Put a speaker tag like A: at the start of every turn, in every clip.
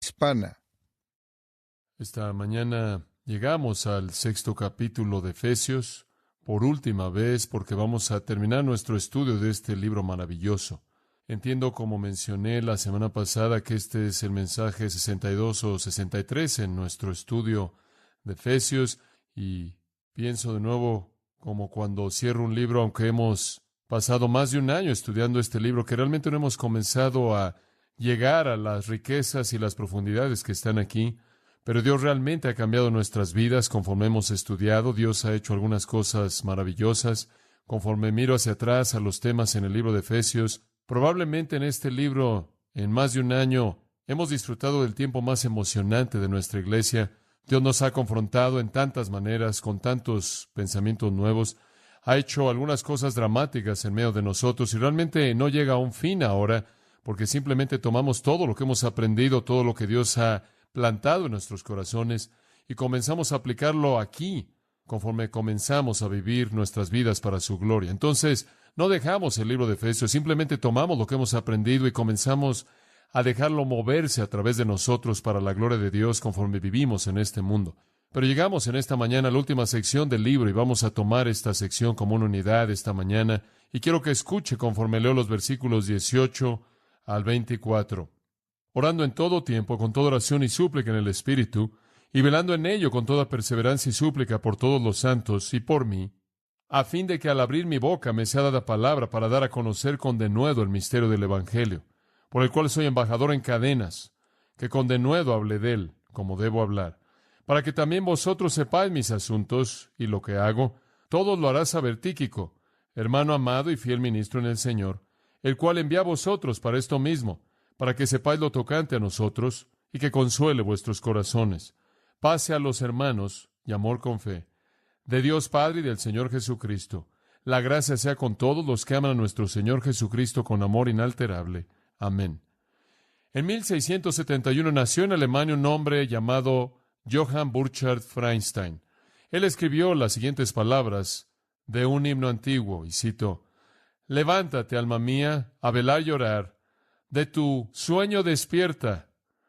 A: hispana.
B: Esta mañana llegamos al 6º capítulo de Efesios, por última vez, porque vamos a terminar nuestro estudio de este libro maravilloso. Entiendo, como mencioné la semana pasada, que este es el mensaje 62 o 63 en nuestro estudio de Efesios, y pienso de nuevo, como cuando cierro un libro, aunque hemos pasado más de un año estudiando este libro, que realmente no hemos comenzado a llegar a las riquezas y las profundidades que están aquí, pero Dios realmente ha cambiado nuestras vidas conforme hemos estudiado. Dios ha hecho algunas cosas maravillosas. Conforme miro hacia atrás a los temas en el libro de Efesios, probablemente en este libro, en más de un año, hemos disfrutado del tiempo más emocionante de nuestra iglesia. Dios nos ha confrontado en tantas maneras, con tantos pensamientos nuevos. Ha hecho algunas cosas dramáticas en medio de nosotros y realmente no llega a un fin ahora, porque simplemente tomamos todo lo que hemos aprendido, todo lo que Dios ha plantado en nuestros corazones y comenzamos a aplicarlo aquí, conforme comenzamos a vivir nuestras vidas para su gloria. Entonces, no dejamos el libro de Efesios, simplemente tomamos lo que hemos aprendido y comenzamos a dejarlo moverse a través de nosotros para la gloria de Dios conforme vivimos en este mundo. Pero llegamos en esta mañana a la última sección del libro y vamos a tomar esta sección como una unidad esta mañana y quiero que escuche conforme leo los versículos 18 al 24. Orando en todo tiempo, con toda oración y súplica en el Espíritu, y velando en ello con toda perseverancia y súplica por todos los santos y por mí, a fin de que al abrir mi boca me sea dada palabra para dar a conocer con denuedo el misterio del Evangelio, por el cual soy embajador en cadenas, que con denuedo hable de él, como debo hablar, para que también vosotros sepáis mis asuntos y lo que hago. Todo lo hará saber Tíquico, hermano amado y fiel ministro en el Señor, el cual envía a vosotros para esto mismo, para que sepáis lo tocante a nosotros y que consuele vuestros corazones. Pase a los hermanos y amor con fe, de Dios Padre y del Señor Jesucristo. La gracia sea con todos los que aman a nuestro Señor Jesucristo con amor inalterable. Amén. En 1671 nació en Alemania un hombre llamado Johann Burchard Freinstein. Él escribió las siguientes palabras de un himno antiguo, y cito: «Levántate, alma mía, a velar y orar. De tu sueño despierta.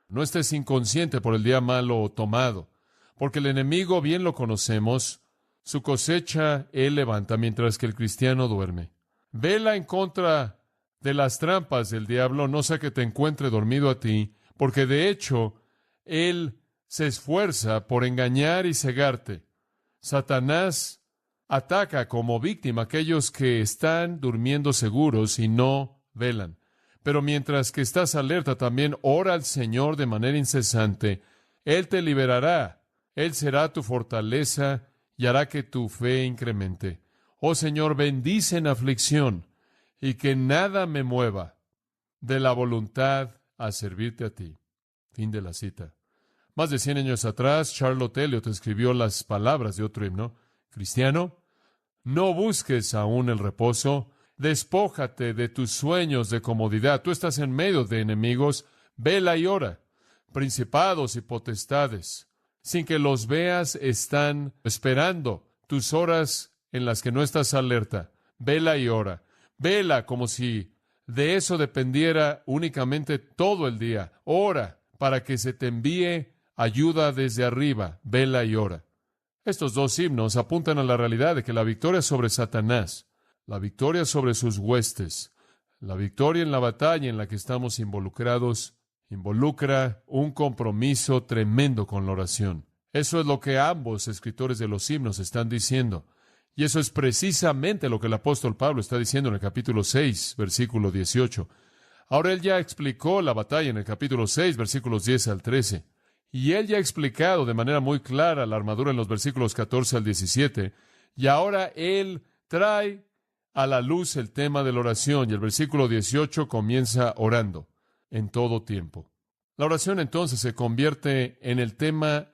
B: No estés inconsciente por el día malo tomado, porque el enemigo, bien lo conocemos, su cosecha él levanta mientras que el cristiano duerme. Vela en contra de las trampas del diablo, no sea que te encuentre dormido a ti, porque de hecho él se esfuerza por engañar y cegarte. Satanás ataca como víctima a aquellos que están durmiendo seguros y no velan. Pero mientras que estás alerta, también ora al Señor de manera incesante. Él te liberará. Él será tu fortaleza y hará que tu fe incremente. Oh Señor, bendice en aflicción y que nada me mueva de la voluntad a servirte a ti». Fin de la cita. Más de 100 años atrás, Charlotte Elliott escribió las palabras de otro himno: «Cristiano, no busques aún el reposo. Despójate de tus sueños de comodidad. Tú estás en medio de enemigos. Vela y ora. Principados y potestades, sin que los veas, están esperando tus horas en las que no estás alerta. Vela y ora. Vela como si de eso dependiera únicamente todo el día. Ora para que se te envíe ayuda desde arriba. Vela y ora». Estos dos himnos apuntan a la realidad de que la victoria sobre Satanás, la victoria sobre sus huestes, la victoria en la batalla en la que estamos involucrados, involucra un compromiso tremendo con la oración. Eso es lo que ambos escritores de los himnos están diciendo. Y eso es precisamente lo que el apóstol Pablo está diciendo en el capítulo 6, versículo 18. Ahora él ya explicó la batalla en el capítulo 6, versículos 10 al 13. Y él ya ha explicado de manera muy clara la armadura en los versículos 14 al 17. Y ahora él trae a la luz el tema de la oración, y el versículo 18 comienza orando en todo tiempo. La oración entonces se convierte en el tema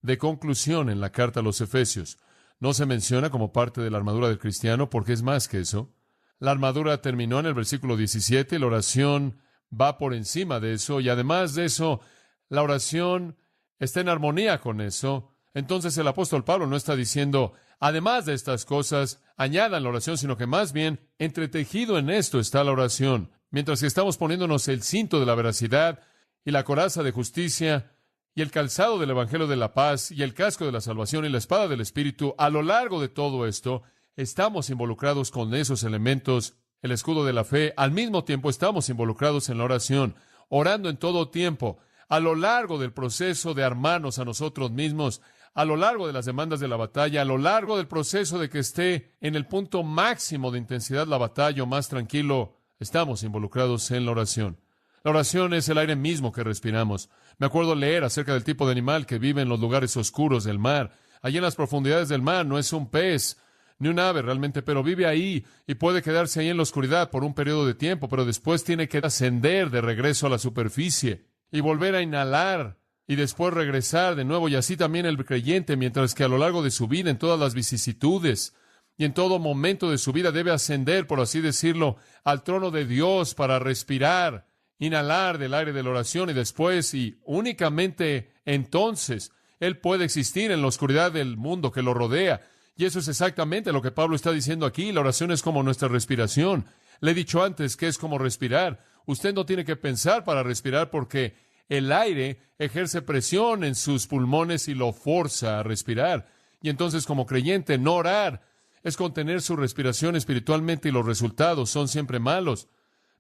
B: de conclusión en la carta a los Efesios. No se menciona como parte de la armadura del cristiano porque es más que eso. La armadura terminó en el versículo 17, la oración va por encima de eso, y además de eso, la oración está en armonía con eso. Entonces el apóstol Pablo no está diciendo, además de estas cosas, añadan la oración, sino que más bien, entretejido en esto está la oración. Mientras que estamos poniéndonos el cinto de la veracidad y la coraza de justicia, y el calzado del evangelio de la paz, y el casco de la salvación, y la espada del Espíritu. A lo largo de todo esto, estamos involucrados con esos elementos, el escudo de la fe. Al mismo tiempo, estamos involucrados en la oración, orando en todo tiempo, a lo largo del proceso de armarnos a nosotros mismos, a lo largo de las demandas de la batalla, a lo largo del proceso de que esté en el punto máximo de intensidad la batalla o más tranquilo, estamos involucrados en la oración. La oración es el aire mismo que respiramos. Me acuerdo leer acerca del tipo de animal que vive en los lugares oscuros del mar. Allí en las profundidades del mar no es un pez, ni un ave realmente, pero vive ahí y puede quedarse ahí en la oscuridad por un periodo de tiempo, pero después tiene que ascender de regreso a la superficie y volver a inhalar y después regresar de nuevo. Y así también el creyente, mientras que a lo largo de su vida, en todas las vicisitudes y en todo momento de su vida, debe ascender, por así decirlo, al trono de Dios para respirar, inhalar del aire de la oración, y después y únicamente entonces Él puede existir en la oscuridad del mundo que lo rodea. Y eso es exactamente lo que Pablo está diciendo aquí. La oración es como nuestra respiración. Le he dicho antes que es como respirar. Usted no tiene que pensar para respirar porque el aire ejerce presión en sus pulmones y lo forza a respirar. Y entonces, como creyente, no orar es contener su respiración espiritualmente, y los resultados son siempre malos.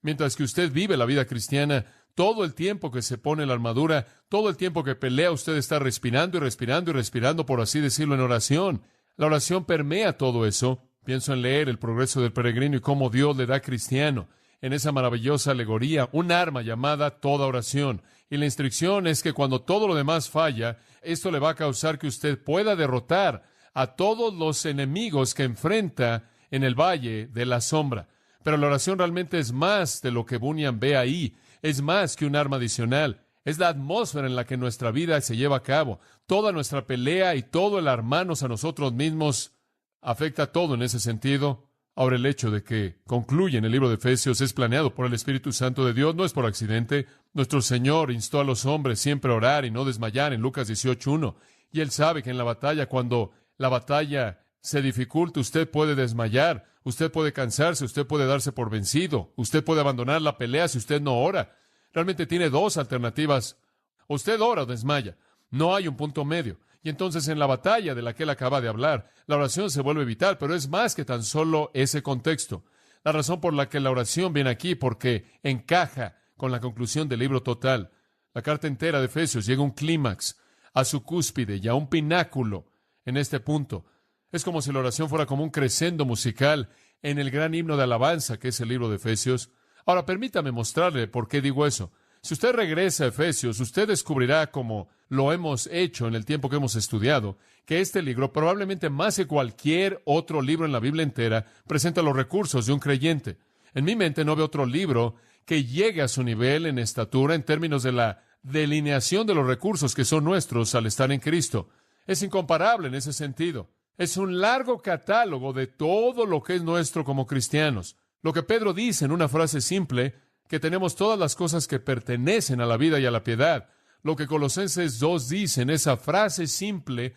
B: Mientras que usted vive la vida cristiana, todo el tiempo que se pone la armadura, todo el tiempo que pelea, usted está respirando y respirando y respirando, por así decirlo, en oración. La oración permea todo eso. Pienso en leer El progreso del peregrino y cómo Dios le da a cristiano, en esa maravillosa alegoría, un arma llamada toda oración. Y la instrucción es que cuando todo lo demás falla, esto le va a causar que usted pueda derrotar a todos los enemigos que enfrenta en el valle de la sombra. Pero la oración realmente es más de lo que Bunyan ve ahí. Es más que un arma adicional. Es la atmósfera en la que nuestra vida se lleva a cabo. Toda nuestra pelea y todo el armarnos a nosotros mismos afecta todo en ese sentido. Ahora, el hecho de que concluye en el libro de Efesios es planeado por el Espíritu Santo de Dios, no es por accidente. Nuestro Señor instó a los hombres siempre a orar y no desmayar en Lucas 18:1. Y Él sabe que en la batalla, cuando la batalla se dificulta, usted puede desmayar, usted puede cansarse, usted puede darse por vencido, usted puede abandonar la pelea si usted no ora. Realmente tiene dos alternativas. Usted ora o desmaya. No hay un punto medio. Y entonces en la batalla de la que él acaba de hablar, la oración se vuelve vital, pero es más que tan solo ese contexto. La razón por la que la oración viene aquí, porque encaja con la conclusión del libro total. La carta entera de Efesios llega a un clímax, a su cúspide y a un pináculo en este punto. Es como si la oración fuera como un crescendo musical en el gran himno de alabanza que es el libro de Efesios. Ahora, permítame mostrarle por qué digo eso. Si usted regresa a Efesios, usted descubrirá, como lo hemos hecho en el tiempo que hemos estudiado, que este libro, probablemente más que cualquier otro libro en la Biblia entera, presenta los recursos de un creyente. En mi mente no veo otro libro que llegue a su nivel en estatura en términos de la delineación de los recursos que son nuestros al estar en Cristo. Es incomparable en ese sentido. Es un largo catálogo de todo lo que es nuestro como cristianos. Lo que Pedro dice en una frase simple, que tenemos todas las cosas que pertenecen a la vida y a la piedad. Lo que Colosenses 2 dice en esa frase simple,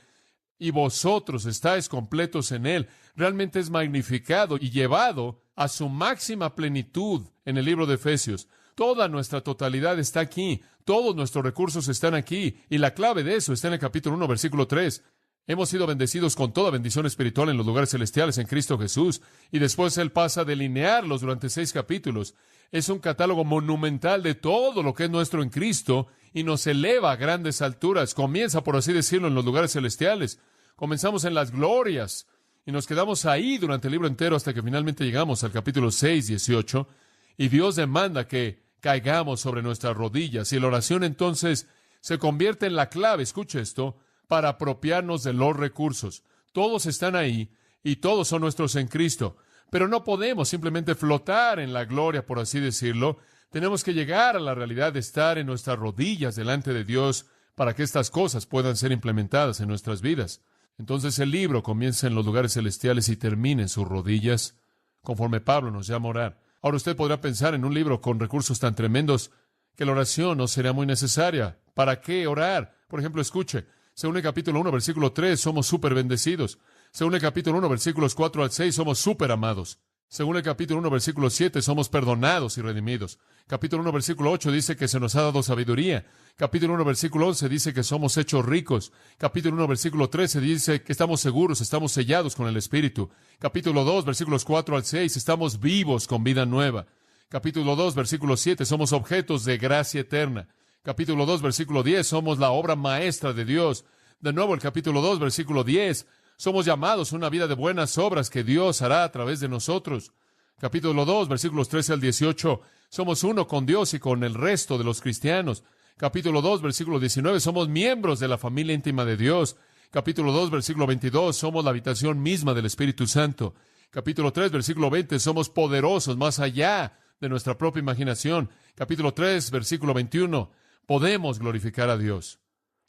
B: y vosotros estáis completos en Él, realmente es magnificado y llevado a su máxima plenitud en el libro de Efesios. Toda nuestra totalidad está aquí, todos nuestros recursos están aquí, y la clave de eso está en el capítulo 1, versículo 3. Hemos sido bendecidos con toda bendición espiritual en los lugares celestiales en Cristo Jesús, y después Él pasa a delinearlos durante 6 capítulos. Es un catálogo monumental de todo lo que es nuestro en Cristo, y nos eleva a grandes alturas. Comienza, por así decirlo, en los lugares celestiales. Comenzamos en las glorias, y nos quedamos ahí durante el libro entero hasta que finalmente llegamos al capítulo 6, 18, y Dios demanda que caigamos sobre nuestras rodillas, y la oración entonces se convierte en la clave, escuche esto, para apropiarnos de los recursos. Todos están ahí y todos son nuestros en Cristo, pero no podemos simplemente flotar en la gloria, por así decirlo. Tenemos que llegar a la realidad de estar en nuestras rodillas delante de Dios para que estas cosas puedan ser implementadas en nuestras vidas. Entonces el libro comienza en los lugares celestiales y termina en sus rodillas, conforme Pablo nos llama a orar. Ahora usted podrá pensar en un libro con recursos tan tremendos que la oración no será muy necesaria. ¿Para qué orar? Por ejemplo, escuche, según el capítulo 1, versículo 3, somos súper bendecidos. Según el capítulo 1, versículos 4 al 6, somos súper amados. Según el capítulo 1, versículo 7, somos perdonados y redimidos. Capítulo 1, versículo 8 dice que se nos ha dado sabiduría. Capítulo 1, versículo 11 dice que somos hechos ricos. Capítulo 1, versículo 13 dice que estamos seguros, estamos sellados con el Espíritu. Capítulo 2, versículos 4 al 6, estamos vivos con vida nueva. Capítulo 2, versículo 7, somos objetos de gracia eterna. Capítulo 2, versículo 10, somos la obra maestra de Dios. De nuevo, el capítulo 2, versículo 10, somos llamados a una vida de buenas obras que Dios hará a través de nosotros. Capítulo 2, versículos 13 al 18, somos uno con Dios y con el resto de los cristianos. Capítulo 2, versículo 19, somos miembros de la familia íntima de Dios. Capítulo 2, versículo 22, somos la habitación misma del Espíritu Santo. Capítulo 3, versículo 20, somos poderosos más allá de nuestra propia imaginación. Capítulo 3, versículo 21, podemos glorificar a Dios.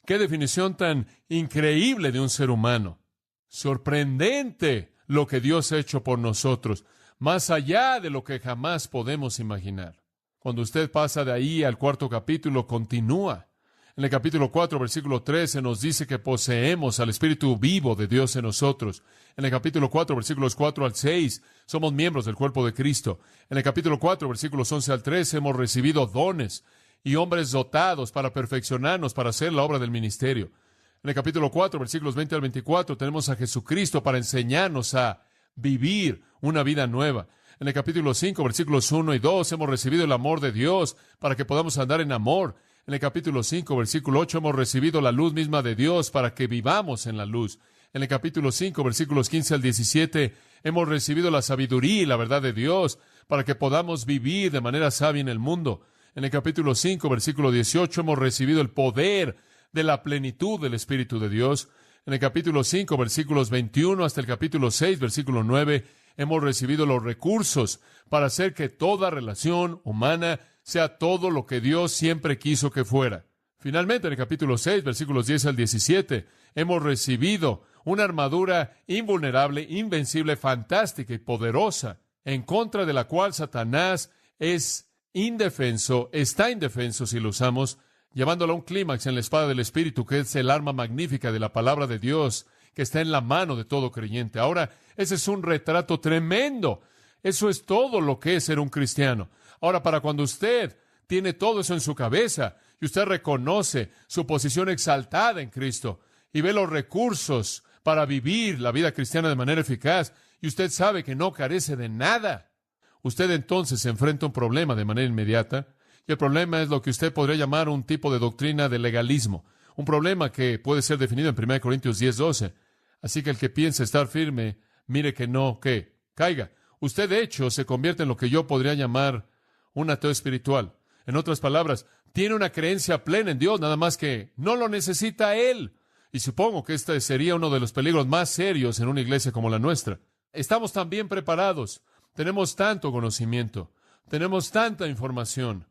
B: ¡Qué definición tan increíble de un ser humano! Sorprendente lo que Dios ha hecho por nosotros, más allá de lo que jamás podemos imaginar. Cuando usted pasa de ahí al cuarto capítulo, continúa. En el capítulo 4, versículo 13, nos dice que poseemos al Espíritu vivo de Dios en nosotros. En el capítulo 4, versículos 4 al 6, somos miembros del cuerpo de Cristo. En el capítulo 4, versículos 11 al 13, hemos recibido dones y hombres dotados para perfeccionarnos, para hacer la obra del ministerio. En el capítulo 4, versículos 20 al 24, tenemos a Jesucristo para enseñarnos a vivir una vida nueva. En el capítulo 5, versículos 1 y 2, hemos recibido el amor de Dios para que podamos andar en amor. En el capítulo 5, versículo 8, hemos recibido la luz misma de Dios para que vivamos en la luz. En el capítulo 5, versículos 15 al 17, hemos recibido la sabiduría y la verdad de Dios para que podamos vivir de manera sabia en el mundo. En el capítulo 5, versículo 18, hemos recibido el poder de la plenitud del Espíritu de Dios. En el capítulo 5, versículos 21 hasta el capítulo 6, versículo 9, hemos recibido los recursos para hacer que toda relación humana sea todo lo que Dios siempre quiso que fuera. Finalmente, en el capítulo 6, versículos 10 al 17, hemos recibido una armadura invulnerable, invencible, fantástica y poderosa, en contra de la cual Satanás es indefenso, está indefenso si lo usamos, llevándolo a un clímax en la espada del Espíritu, que es el arma magnífica de la palabra de Dios, que está en la mano de todo creyente. Ahora, ese es un retrato tremendo. Eso es todo lo que es ser un cristiano. Ahora, para cuando usted tiene todo eso en su cabeza y usted reconoce su posición exaltada en Cristo y ve los recursos para vivir la vida cristiana de manera eficaz y usted sabe que no carece de nada, usted entonces se enfrenta a un problema de manera inmediata. Y el problema es lo que usted podría llamar un tipo de doctrina de legalismo. Un problema que puede ser definido en 1 Corintios 10:12. Así que el que piense estar firme, mire que no, que caiga. Usted, de hecho, se convierte en lo que yo podría llamar un ateo espiritual. En otras palabras, tiene una creencia plena en Dios, nada más que no lo necesita Él. Y supongo que este sería uno de los peligros más serios en una iglesia como la nuestra. Estamos tan bien preparados, tenemos tanto conocimiento, tenemos tanta información.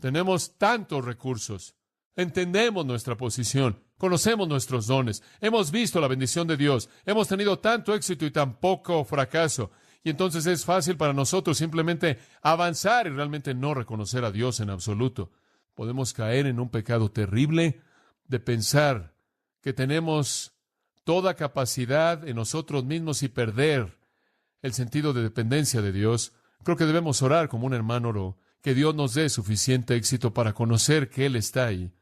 B: Tenemos tantos recursos, entendemos nuestra posición, conocemos nuestros dones, hemos visto la bendición de Dios, hemos tenido tanto éxito y tan poco fracaso, y entonces es fácil para nosotros simplemente avanzar y realmente no reconocer a Dios en absoluto. Podemos caer en un pecado terrible de pensar que tenemos toda capacidad en nosotros mismos y perder el sentido de dependencia de Dios. Creo que debemos orar como un hermano oró, que Dios nos dé suficiente éxito para conocer que Él está ahí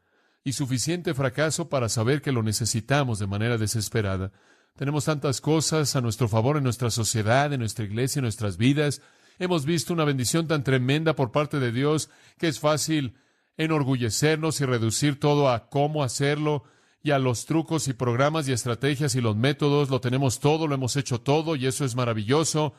B: y suficiente fracaso para saber que lo necesitamos de manera desesperada. Tenemos tantas cosas a nuestro favor en nuestra sociedad, en nuestra iglesia, en nuestras vidas. Hemos visto una bendición tan tremenda por parte de Dios que es fácil enorgullecernos y reducir todo a cómo hacerlo y a los trucos y programas y estrategias y los métodos. Lo tenemos todo, lo hemos hecho todo y eso es maravilloso.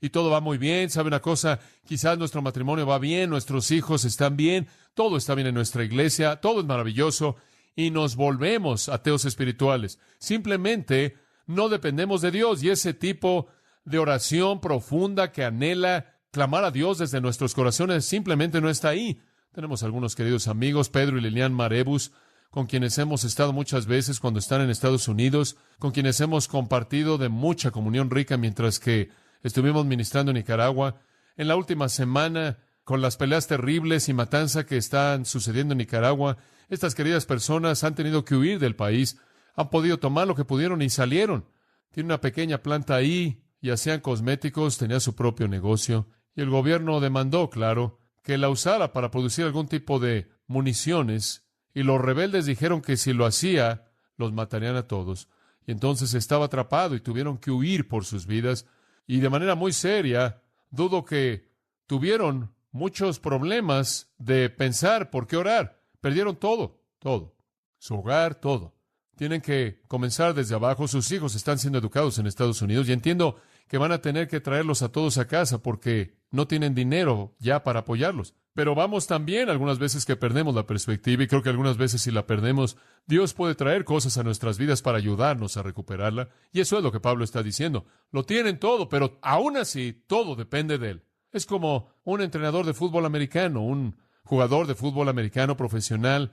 B: Y todo va muy bien. ¿Sabe una cosa? Quizás nuestro matrimonio va bien, nuestros hijos están bien, todo está bien en nuestra iglesia, todo es maravilloso, y nos volvemos ateos espirituales. Simplemente no dependemos de Dios, y ese tipo de oración profunda que anhela clamar a Dios desde nuestros corazones simplemente no está ahí. Tenemos algunos queridos amigos, Pedro y Lilian Marebus, con quienes hemos estado muchas veces cuando están en Estados Unidos, con quienes hemos compartido de mucha comunión rica mientras que estuvimos ministrando en Nicaragua. En la última semana, con las peleas terribles y matanza que están sucediendo en Nicaragua, estas queridas personas han tenido que huir del país, han podido tomar lo que pudieron y salieron. Tienen una pequeña planta ahí y hacían cosméticos, tenía su propio negocio, y el gobierno demandó, claro, que la usara para producir algún tipo de municiones, y los rebeldes dijeron que si lo hacía, los matarían a todos. Y entonces estaba atrapado y tuvieron que huir por sus vidas, y de manera muy seria, dudo que tuvieron muchos problemas de pensar por qué orar. Perdieron todo, todo, su hogar, todo. Tienen que comenzar desde abajo. Sus hijos están siendo educados en Estados Unidos y entiendo que van a tener que traerlos a todos a casa porque no tienen dinero ya para apoyarlos. Pero vamos también algunas veces que perdemos la perspectiva, y creo que algunas veces si la perdemos, Dios puede traer cosas a nuestras vidas para ayudarnos a recuperarla. Y eso es lo que Pablo está diciendo. Lo tienen todo, pero aún así todo depende de Él. Es como un entrenador de fútbol americano, un jugador de fútbol americano profesional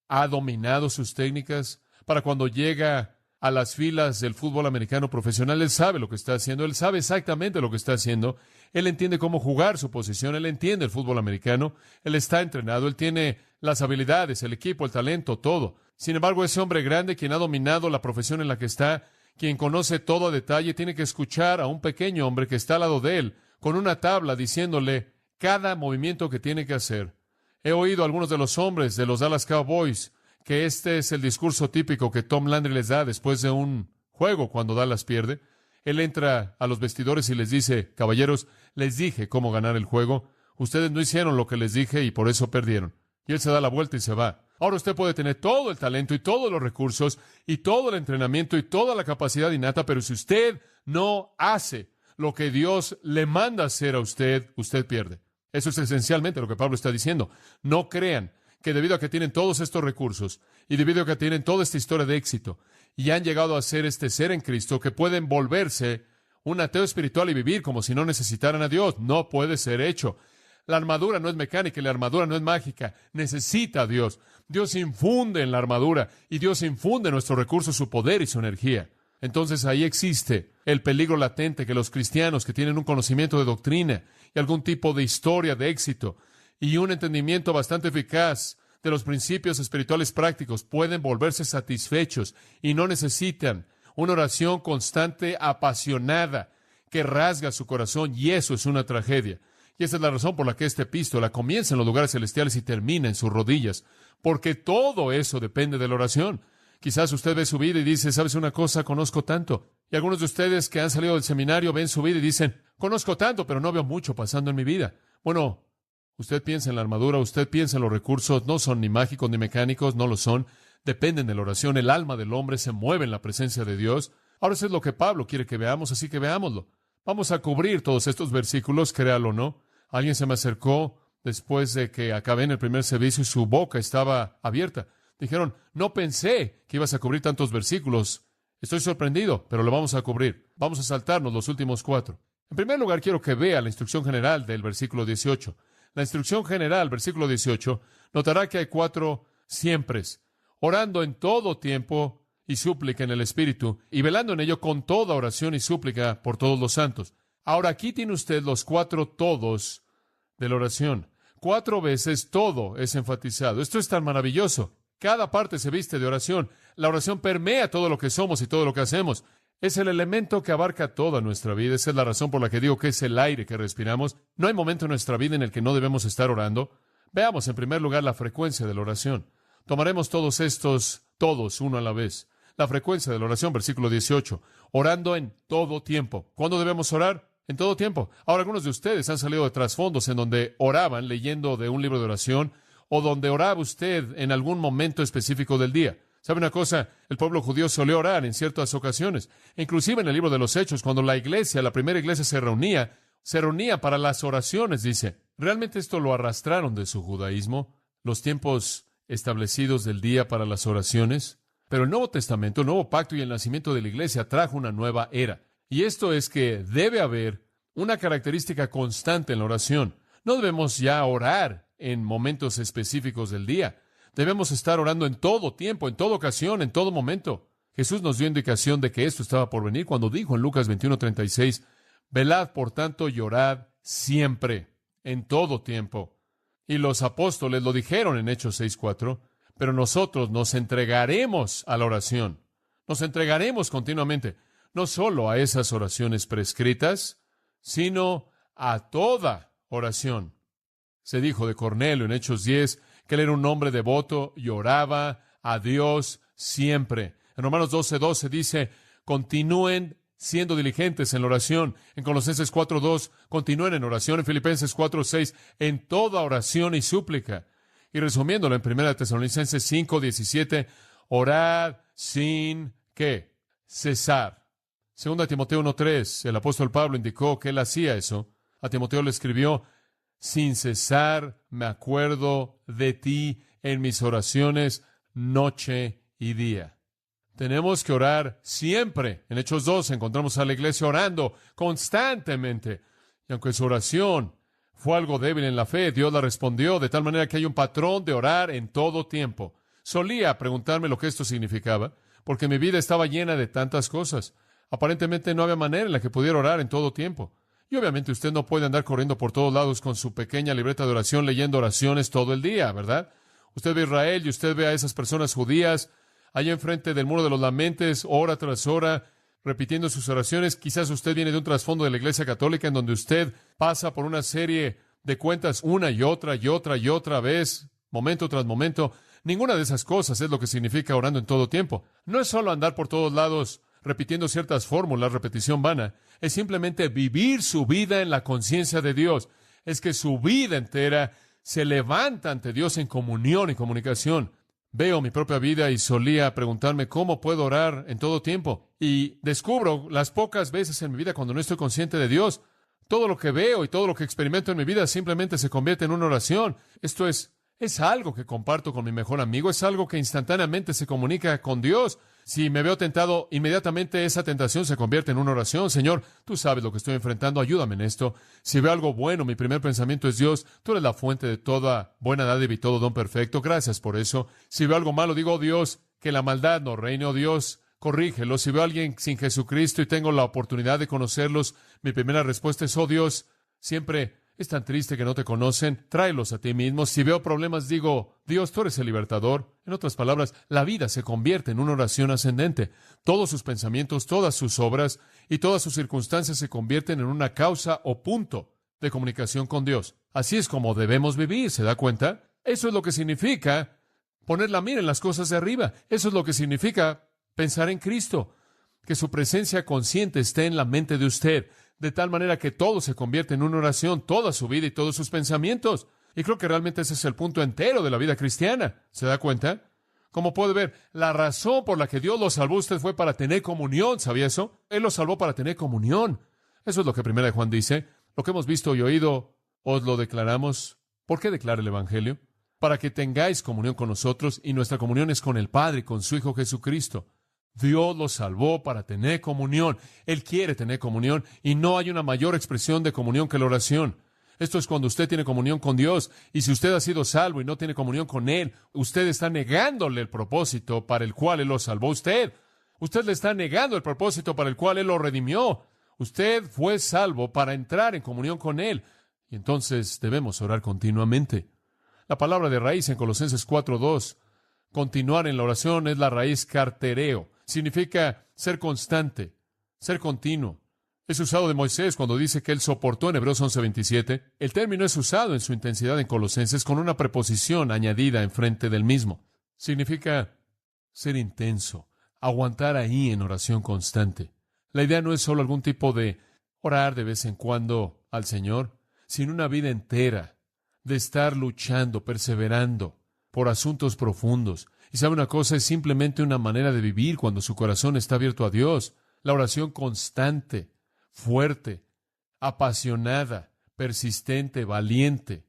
B: ha dominado sus técnicas para cuando llega a las filas del fútbol americano profesional. Él sabe lo que está haciendo, él sabe exactamente lo que está haciendo, él entiende cómo jugar su posición, él entiende el fútbol americano, él está entrenado, él tiene las habilidades, el equipo, el talento, todo. Sin embargo, ese hombre grande, quien ha dominado la profesión en la que está, quien conoce todo a detalle, tiene que escuchar a un pequeño hombre que está al lado de él, con una tabla diciéndole cada movimiento que tiene que hacer. He oído a algunos de los hombres de los Dallas Cowboys que este es el discurso típico que Tom Landry les da después de un juego cuando Dallas pierde. Él entra a los vestidores y les dice: caballeros, les dije cómo ganar el juego. Ustedes no hicieron lo que les dije y por eso perdieron. Y él se da la vuelta y se va. Ahora usted puede tener todo el talento y todos los recursos y todo el entrenamiento y toda la capacidad innata, pero si usted no hace lo que Dios le manda hacer a usted, usted pierde. Eso es esencialmente lo que Pablo está diciendo. No crean que debido a que tienen todos estos recursos y debido a que tienen toda esta historia de éxito y han llegado a ser este ser en Cristo, que pueden volverse un ateo espiritual y vivir como si no necesitaran a Dios. No puede ser hecho. La armadura no es mecánica y la armadura no es mágica. Necesita a Dios. Dios infunde en la armadura y Dios infunde en nuestros recursos su poder y su energía. Entonces ahí existe el peligro latente que los cristianos que tienen un conocimiento de doctrina y algún tipo de historia de éxito y un entendimiento bastante eficaz de los principios espirituales prácticos pueden volverse satisfechos y no necesitan una oración constante, apasionada, que rasga su corazón, y eso es una tragedia. Y esa es la razón por la que esta epístola comienza en los lugares celestiales y termina en sus rodillas, porque todo eso depende de la oración. Quizás usted ve su vida y dice: ¿sabes una cosa? Conozco tanto. Y algunos de ustedes que han salido del seminario ven su vida y dicen: conozco tanto, pero no veo mucho pasando en mi vida. Bueno, usted piensa en la armadura, usted piensa en los recursos, no son ni mágicos ni mecánicos, no lo son, dependen de la oración. El alma del hombre se mueve en la presencia de Dios. Ahora eso es lo que Pablo quiere que veamos, así que veámoslo. Vamos a cubrir todos estos versículos, créalo o no. Alguien se me acercó después de que acabé en el primer servicio y su boca estaba abierta. Dijeron: no pensé que ibas a cubrir tantos versículos. Estoy sorprendido, pero lo vamos a cubrir. Vamos a saltarnos los últimos 4. En primer lugar, quiero que vea la instrucción general del versículo 18. La instrucción general, versículo 18, notará que hay 4 siempres: orando en todo tiempo y súplica en el Espíritu, y velando en ello con toda oración y súplica por todos los santos. Ahora aquí tiene usted los 4 todos de la oración. 4 veces todo es enfatizado. Esto es tan maravilloso. Cada parte se viste de oración. La oración permea todo lo que somos y todo lo que hacemos. Es el elemento que abarca toda nuestra vida. Esa es la razón por la que digo que es el aire que respiramos. No hay momento en nuestra vida en el que no debemos estar orando. Veamos en primer lugar la frecuencia de la oración. Tomaremos todos estos, todos, uno a la vez. La frecuencia de la oración, versículo 18. Orando en todo tiempo. ¿Cuándo debemos orar? En todo tiempo. Ahora, algunos de ustedes han salido de trasfondos en donde oraban leyendo de un libro de oración o donde oraba usted en algún momento específico del día. ¿Sabe una cosa? El pueblo judío solía orar en ciertas ocasiones. Inclusive en el libro de los Hechos, cuando la iglesia, la primera iglesia se reunía para las oraciones, dice. ¿Realmente esto lo arrastraron de su judaísmo? Los tiempos establecidos del día para las oraciones. Pero el Nuevo Testamento, el Nuevo Pacto y el nacimiento de la iglesia trajo una nueva era. Y esto es que debe haber una característica constante en la oración. No debemos ya orar en momentos específicos del día. Debemos estar orando en todo tiempo, en toda ocasión, en todo momento. Jesús nos dio indicación de que esto estaba por venir cuando dijo en Lucas 21:36, velad por tanto y orad siempre, en todo tiempo. Y los apóstoles lo dijeron en Hechos 6:4, pero nosotros nos entregaremos a la oración. Nos entregaremos continuamente. no solo a esas oraciones prescritas, sino a toda oración. Se dijo de Cornelio en Hechos 10 que él era un hombre devoto y oraba a Dios siempre. En Romanos 12:12 dice, continúen siendo diligentes en la oración. En Colosenses 4:2, continúen en oración. En Filipenses 4:6, en toda oración y súplica. Y resumiéndolo en 1 Tesalonicenses 5:17, orad sin, ¿qué? Cesar. 2 Timoteo 1:3, el apóstol Pablo indicó que él hacía eso. A Timoteo le escribió, sin cesar me acuerdo de ti en mis oraciones noche y día. Tenemos que orar siempre. En Hechos 2 encontramos a la iglesia orando constantemente. Y aunque su oración fue algo débil en la fe, Dios la respondió de tal manera que hay un patrón de orar en todo tiempo. Solía preguntarme lo que esto significaba, porque mi vida estaba llena de tantas cosas. Aparentemente no había manera en la que pudiera orar en todo tiempo. Y obviamente usted no puede andar corriendo por todos lados con su pequeña libreta de oración leyendo oraciones todo el día, ¿verdad? Usted ve a Israel y usted ve a esas personas judías allá enfrente del muro de los lamentes, hora tras hora, repitiendo sus oraciones. Quizás usted viene de un trasfondo de la Iglesia Católica en donde usted pasa por una serie de cuentas una y otra y otra y otra vez, momento tras momento. Ninguna de esas cosas es lo que significa orando en todo tiempo. No es solo andar por todos lados repitiendo ciertas fórmulas, repetición vana. Es simplemente vivir su vida en la conciencia de Dios. Es que su vida entera se levanta ante Dios en comunión y comunicación. Veo mi propia vida y solía preguntarme cómo puedo orar en todo tiempo. Y descubro las pocas veces en mi vida cuando no estoy consciente de Dios, todo lo que veo y todo lo que experimento en mi vida simplemente se convierte en una oración. Esto es algo que comparto con mi mejor amigo, es algo que instantáneamente se comunica con Dios. Si me veo tentado, inmediatamente esa tentación se convierte en una oración. Señor, tú sabes lo que estoy enfrentando, ayúdame en esto. Si veo algo bueno, mi primer pensamiento es Dios, tú eres la fuente de toda buena dádiva y todo don perfecto, gracias por eso. Si veo algo malo, digo, oh Dios, que la maldad no reine, oh Dios, corrígelo. Si veo a alguien sin Jesucristo y tengo la oportunidad de conocerlos, mi primera respuesta es, oh Dios, siempre es tan triste que no te conocen, tráelos a ti mismo. Si veo problemas, digo, Dios, tú eres el libertador. En otras palabras, la vida se convierte en una oración ascendente. Todos sus pensamientos, todas sus obras y todas sus circunstancias se convierten en una causa o punto de comunicación con Dios. Así es como debemos vivir, ¿se da cuenta? Eso es lo que significa poner la mira en las cosas de arriba. Eso es lo que significa pensar en Cristo. Que su presencia consciente esté en la mente de usted, de tal manera que todo se convierte en una oración, toda su vida y todos sus pensamientos. Y creo que realmente ese es el punto entero de la vida cristiana. ¿Se da cuenta? Como puede ver, la razón por la que Dios lo salvó a usted fue para tener comunión. ¿Sabía eso? Él lo salvó para tener comunión. Eso es lo que 1 Juan dice. Lo que hemos visto y oído, os lo declaramos. ¿Por qué declara el Evangelio? Para que tengáis comunión con nosotros, y nuestra comunión es con el Padre y con su Hijo Jesucristo. Dios lo salvó para tener comunión. Él quiere tener comunión y no hay una mayor expresión de comunión que la oración. Esto es cuando usted tiene comunión con Dios, y si usted ha sido salvo y no tiene comunión con Él, usted está negándole el propósito para el cual Él lo salvó a usted. Usted le está negando el propósito para el cual Él lo redimió. Usted fue salvo para entrar en comunión con Él, y entonces debemos orar continuamente. La palabra de raíz en Colosenses 4:2, continuar en la oración, es la raíz cartereo. Significa ser constante, ser continuo. Es usado de Moisés cuando dice que él soportó en Hebreos 11:27. El término es usado en su intensidad en Colosenses con una preposición añadida enfrente del mismo. Significa ser intenso, aguantar ahí en oración constante. La idea no es solo algún tipo de orar de vez en cuando al Señor, sino una vida entera de estar luchando, perseverando por asuntos profundos. Y sabe una cosa, es simplemente una manera de vivir cuando su corazón está abierto a Dios. La oración constante, fuerte, apasionada, persistente, valiente,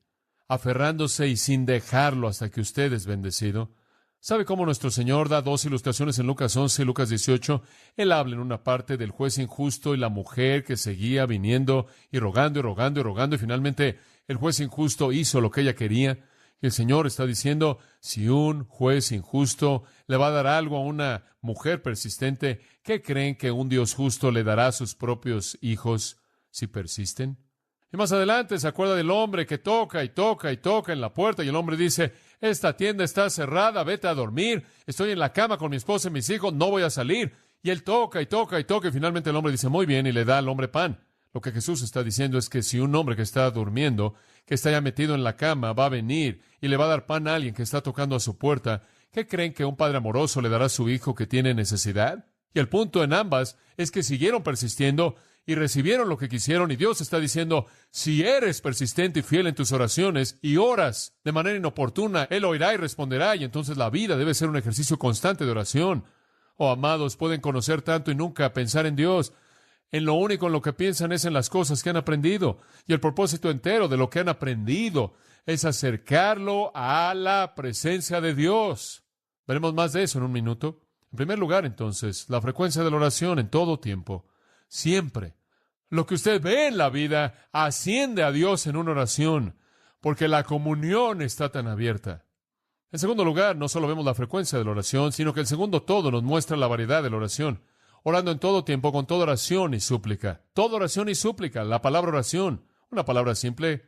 B: aferrándose y sin dejarlo hasta que usted es bendecido. ¿Sabe cómo nuestro Señor da dos ilustraciones en Lucas 11 y Lucas 18? Él habla en una parte del juez injusto y la mujer que seguía viniendo y rogando y rogando y rogando, y finalmente el juez injusto hizo lo que ella quería. Y el Señor está diciendo, si un juez injusto le va a dar algo a una mujer persistente, ¿qué creen que un Dios justo le dará a sus propios hijos si persisten? Y más adelante se acuerda del hombre que toca y toca y toca en la puerta, y el hombre dice, esta tienda está cerrada, vete a dormir, estoy en la cama con mi esposa y mis hijos, no voy a salir. Y él toca y toca y toca, y finalmente el hombre dice, muy bien, y le da al hombre pan. Lo que Jesús está diciendo es que si un hombre que está durmiendo, que está ya metido en la cama, va a venir y le va a dar pan a alguien que está tocando a su puerta, ¿qué creen que un padre amoroso le dará a su hijo que tiene necesidad? Y el punto en ambas es que siguieron persistiendo y recibieron lo que quisieron, y Dios está diciendo, si eres persistente y fiel en tus oraciones y oras de manera inoportuna, Él oirá y responderá, y entonces la vida debe ser un ejercicio constante de oración. Oh, amados, pueden conocer tanto y nunca pensar en Dios. En lo único en lo que piensan es en las cosas que han aprendido, y el propósito entero de lo que han aprendido es acercarlo a la presencia de Dios. Veremos más de eso en un minuto. En primer lugar, entonces, la frecuencia de la oración en todo tiempo. Siempre. Lo que usted ve en la vida asciende a Dios en una oración, porque la comunión está tan abierta. En segundo lugar, no solo vemos la frecuencia de la oración, sino que el segundo todo nos muestra la variedad de la oración. Orando en todo tiempo, con toda oración y súplica. Toda oración y súplica. La palabra oración, una palabra simple,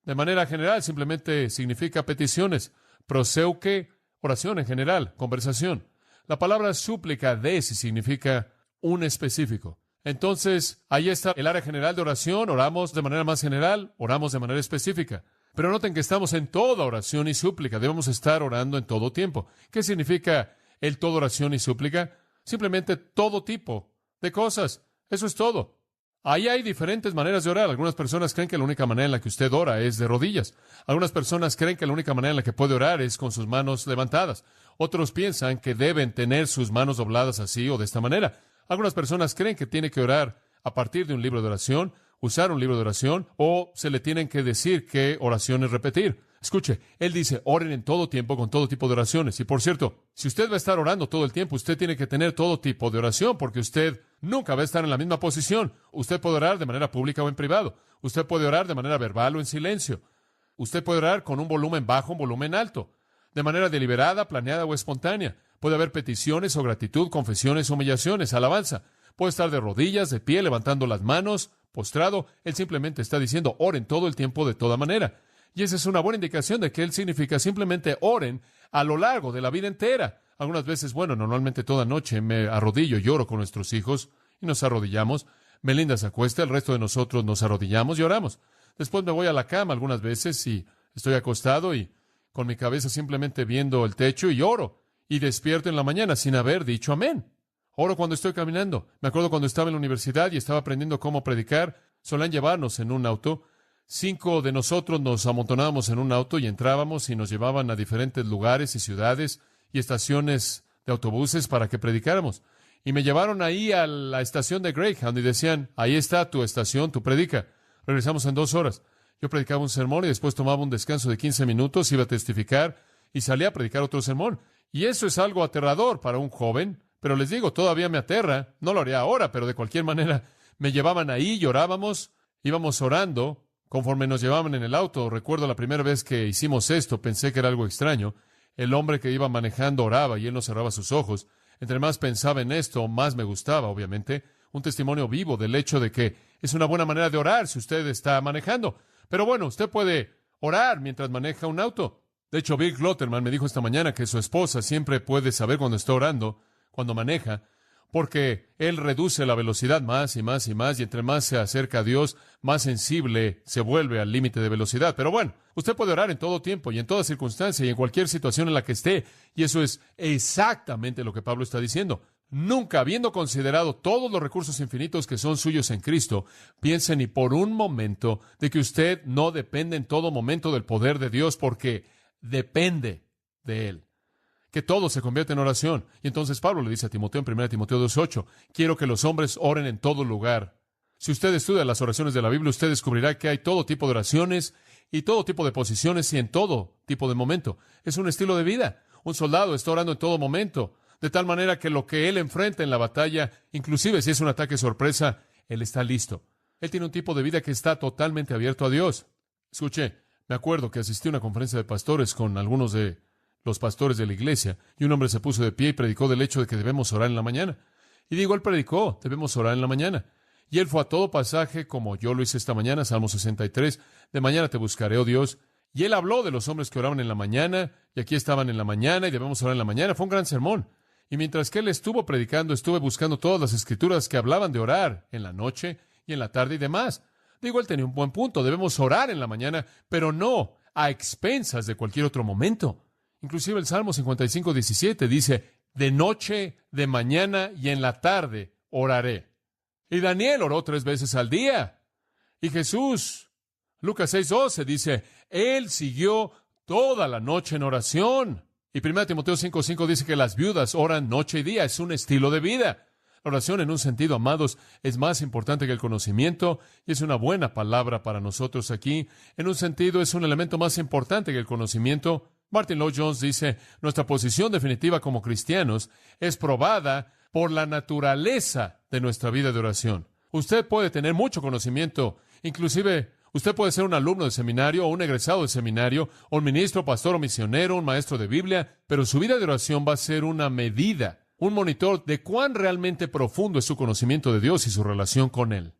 B: de manera general, simplemente significa peticiones. Proseuche, oración en general, conversación. La palabra súplica, si significa un específico. Entonces, ahí está el área general de oración. Oramos de manera más general, oramos de manera específica. Pero noten que estamos en toda oración y súplica. Debemos estar orando en todo tiempo. ¿Qué significa el toda oración y súplica? Simplemente todo tipo de cosas. Eso es todo. Ahí hay diferentes maneras de orar. Algunas personas creen que la única manera en la que usted ora es de rodillas. Algunas personas creen que la única manera en la que puede orar es con sus manos levantadas. Otros piensan que deben tener sus manos dobladas así o de esta manera. Algunas personas creen que tiene que orar a partir de un libro de oración, usar un libro de oración, o se le tienen que decir qué oraciones repetir. Escuche, él dice, oren en todo tiempo con todo tipo de oraciones. Y por cierto, si usted va a estar orando todo el tiempo, usted tiene que tener todo tipo de oración, porque usted nunca va a estar en la misma posición. Usted puede orar de manera pública o en privado. Usted puede orar de manera verbal o en silencio. Usted puede orar con un volumen bajo, un volumen alto, de manera deliberada, planeada o espontánea. Puede haber peticiones o gratitud, confesiones, humillaciones, alabanza. Puede estar de rodillas, de pie, levantando las manos, postrado. Él simplemente está diciendo, oren todo el tiempo de toda manera. Y esa es una buena indicación de que él significa simplemente oren a lo largo de la vida entera. Algunas veces, normalmente toda noche me arrodillo y oro con nuestros hijos y nos arrodillamos. Melinda se acuesta, el resto de nosotros nos arrodillamos y oramos. Después me voy a la cama algunas veces y estoy acostado y con mi cabeza simplemente viendo el techo y oro. Y despierto en la mañana sin haber dicho amén. Oro cuando estoy caminando. Me acuerdo cuando estaba en la universidad y estaba aprendiendo cómo predicar. Solían llevarnos en un auto. 5 de nosotros nos amontonábamos en un auto y entrábamos y nos llevaban a diferentes lugares y ciudades y estaciones de autobuses para que predicáramos. Y me llevaron ahí a la estación de Greyhound y decían, ahí está tu estación, tu predica. Regresamos en 2 horas. Yo predicaba un sermón y después tomaba un descanso de 15 minutos, iba a testificar y salía a predicar otro sermón. Y eso es algo aterrador para un joven, pero les digo, todavía me aterra. No lo haría ahora, pero de cualquier manera me llevaban ahí, llorábamos, íbamos orando. Conforme nos llevaban en el auto, recuerdo la primera vez que hicimos esto, pensé que era algo extraño. El hombre que iba manejando oraba y él no cerraba sus ojos. Entre más pensaba en esto, más me gustaba, obviamente. Un testimonio vivo del hecho de que es una buena manera de orar si usted está manejando. Pero usted puede orar mientras maneja un auto. De hecho, Bill Glotterman me dijo esta mañana que su esposa siempre puede saber cuando está orando, cuando maneja, porque él reduce la velocidad más y más y más, y entre más se acerca a Dios, más sensible se vuelve al límite de velocidad. Pero usted puede orar en todo tiempo y en toda circunstancia y en cualquier situación en la que esté, y eso es exactamente lo que Pablo está diciendo. Nunca, habiendo considerado todos los recursos infinitos que son suyos en Cristo, piense ni por un momento de que usted no depende en todo momento del poder de Dios, porque depende de Él. Que todo se convierte en oración. Y entonces Pablo le dice a Timoteo en 1 Timoteo 2:8, quiero que los hombres oren en todo lugar. Si usted estudia las oraciones de la Biblia, usted descubrirá que hay todo tipo de oraciones y todo tipo de posiciones y en todo tipo de momento. Es un estilo de vida. Un soldado está orando en todo momento, de tal manera que lo que él enfrenta en la batalla, inclusive si es un ataque sorpresa, él está listo. Él tiene un tipo de vida que está totalmente abierto a Dios. Escuche, me acuerdo que asistí a una conferencia de pastores con algunos de los pastores de la iglesia, y un hombre se puso de pie y predicó del hecho de que debemos orar en la mañana. Y digo, él predicó, debemos orar en la mañana. Y él fue a todo pasaje, como yo lo hice esta mañana, Salmo 63, de mañana te buscaré, oh Dios. Y él habló de los hombres que oraban en la mañana, y aquí estaban en la mañana, y debemos orar en la mañana. Fue un gran sermón. Y mientras que él estuvo predicando, estuve buscando todas las escrituras que hablaban de orar en la noche y en la tarde y demás. Digo, él tenía un buen punto. Debemos orar en la mañana, pero no a expensas de cualquier otro momento. Inclusive el Salmo 55:17 dice, de noche, de mañana y en la tarde oraré. Y Daniel oró 3 veces al día. Y Jesús, Lucas 6:12 dice, él siguió toda la noche en oración. Y 1 Timoteo 5:5 dice que las viudas oran noche y día. Es un estilo de vida. La oración, en un sentido, amados, es más importante que el conocimiento y es una buena palabra para nosotros aquí. En un sentido, es un elemento más importante que el conocimiento. Martin Lloyd-Jones dice, nuestra posición definitiva como cristianos es probada por la naturaleza de nuestra vida de oración. Usted puede tener mucho conocimiento, inclusive usted puede ser un alumno de seminario o un egresado de seminario, o un ministro, pastor o misionero, un maestro de Biblia, pero su vida de oración va a ser una medida, un monitor de cuán realmente profundo es su conocimiento de Dios y su relación con Él.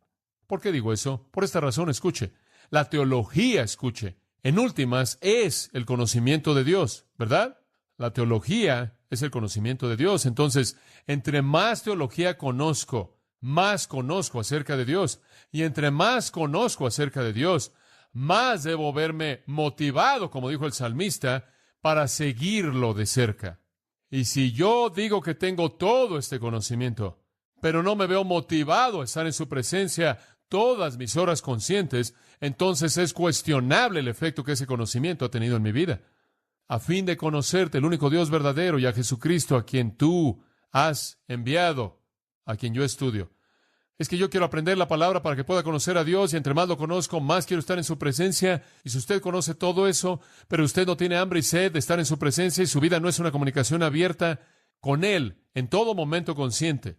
B: ¿Por qué digo eso? Por esta razón, escuche. La teología, escuche, en últimas, es el conocimiento de Dios, ¿verdad? La teología es el conocimiento de Dios. Entonces, entre más teología conozco, más conozco acerca de Dios. Y entre más conozco acerca de Dios, más debo verme motivado, como dijo el salmista, para seguirlo de cerca. Y si yo digo que tengo todo este conocimiento, pero no me veo motivado a estar en su presencia todas mis horas conscientes, entonces es cuestionable el efecto que ese conocimiento ha tenido en mi vida. A fin de conocerte, el único Dios verdadero, y a Jesucristo, a quien tú has enviado, a quien yo estudio. Es que yo quiero aprender la palabra para que pueda conocer a Dios, y entre más lo conozco, más quiero estar en su presencia. Y si usted conoce todo eso, pero usted no tiene hambre y sed de estar en su presencia, y su vida no es una comunicación abierta con Él en todo momento consciente,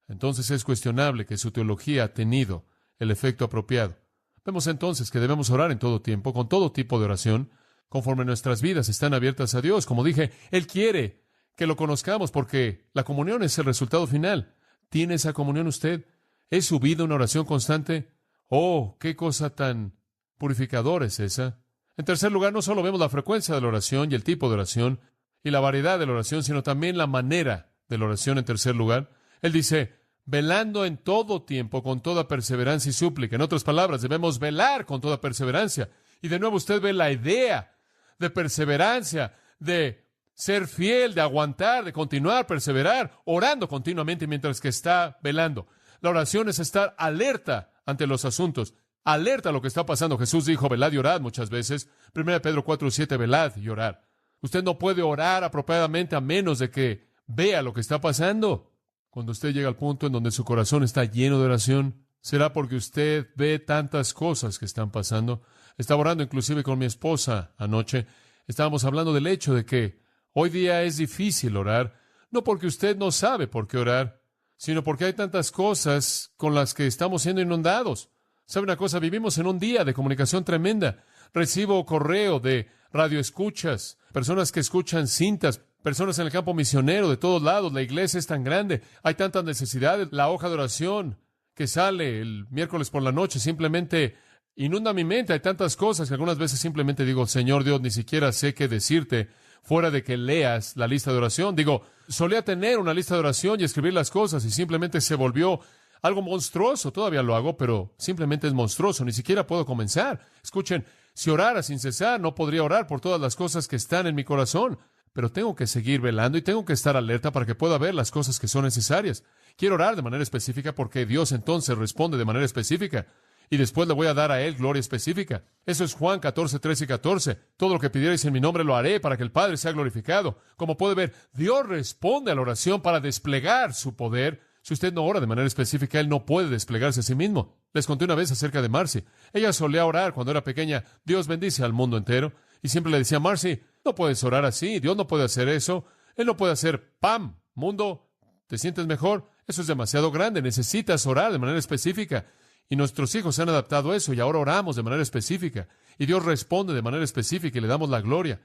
B: entonces es cuestionable que su teología ha tenido el efecto apropiado. Vemos entonces que debemos orar en todo tiempo, con todo tipo de oración, conforme nuestras vidas están abiertas a Dios. Como dije, Él quiere que lo conozcamos porque la comunión es el resultado final. ¿Tiene esa comunión usted? ¿Es su vida una oración constante? ¡Oh, qué cosa tan purificadora es esa! En tercer lugar, no solo vemos la frecuencia de la oración y el tipo de oración y la variedad de la oración, sino también la manera de la oración en tercer lugar. Él dice, velando en todo tiempo con toda perseverancia y súplica. En otras palabras, debemos velar con toda perseverancia. Y de nuevo usted ve la idea de perseverancia, de ser fiel, de aguantar, de continuar, perseverar, orando continuamente mientras que está velando. La oración es estar alerta ante los asuntos, alerta a lo que está pasando. Jesús dijo, velad y orad muchas veces. 1 Pedro 4:7, velad y orad. Usted no puede orar apropiadamente a menos de que vea lo que está pasando. Cuando usted llega al punto en donde su corazón está lleno de oración, será porque usted ve tantas cosas que están pasando. Estaba orando inclusive con mi esposa anoche. Estábamos hablando del hecho de que hoy día es difícil orar, no porque usted no sabe por qué orar, sino porque hay tantas cosas con las que estamos siendo inundados. ¿Sabe una cosa? Vivimos en un día de comunicación tremenda. Recibo correo de radioescuchas, personas que escuchan cintas, personas en el campo misionero de todos lados. La iglesia es tan grande, hay tantas necesidades. La hoja de oración que sale el miércoles por la noche simplemente inunda mi mente. Hay tantas cosas que algunas veces simplemente digo, Señor Dios, ni siquiera sé qué decirte fuera de que leas la lista de oración. Digo, solía tener una lista de oración y escribir las cosas y simplemente se volvió algo monstruoso. Todavía lo hago, pero simplemente es monstruoso. Ni siquiera puedo comenzar. Escuchen, si orara sin cesar, no podría orar por todas las cosas que están en mi corazón. Pero tengo que seguir velando y tengo que estar alerta para que pueda ver las cosas que son necesarias. Quiero orar de manera específica porque Dios entonces responde de manera específica. Y después le voy a dar a Él gloria específica. Eso es Juan 14:13 y 14. Todo lo que pidierais en mi nombre lo haré para que el Padre sea glorificado. Como puede ver, Dios responde a la oración para desplegar su poder. Si usted no ora de manera específica, Él no puede desplegarse a sí mismo. Les conté una vez acerca de Marcy. Ella solía orar cuando era pequeña, Dios bendice al mundo entero. Y siempre le decía, Marcy, no puedes orar así. Dios no puede hacer eso. Él no puede hacer, ¡pam! Mundo, ¿te sientes mejor? Eso es demasiado grande. Necesitas orar de manera específica. Y nuestros hijos se han adaptado a eso y ahora oramos de manera específica. Y Dios responde de manera específica y le damos la gloria.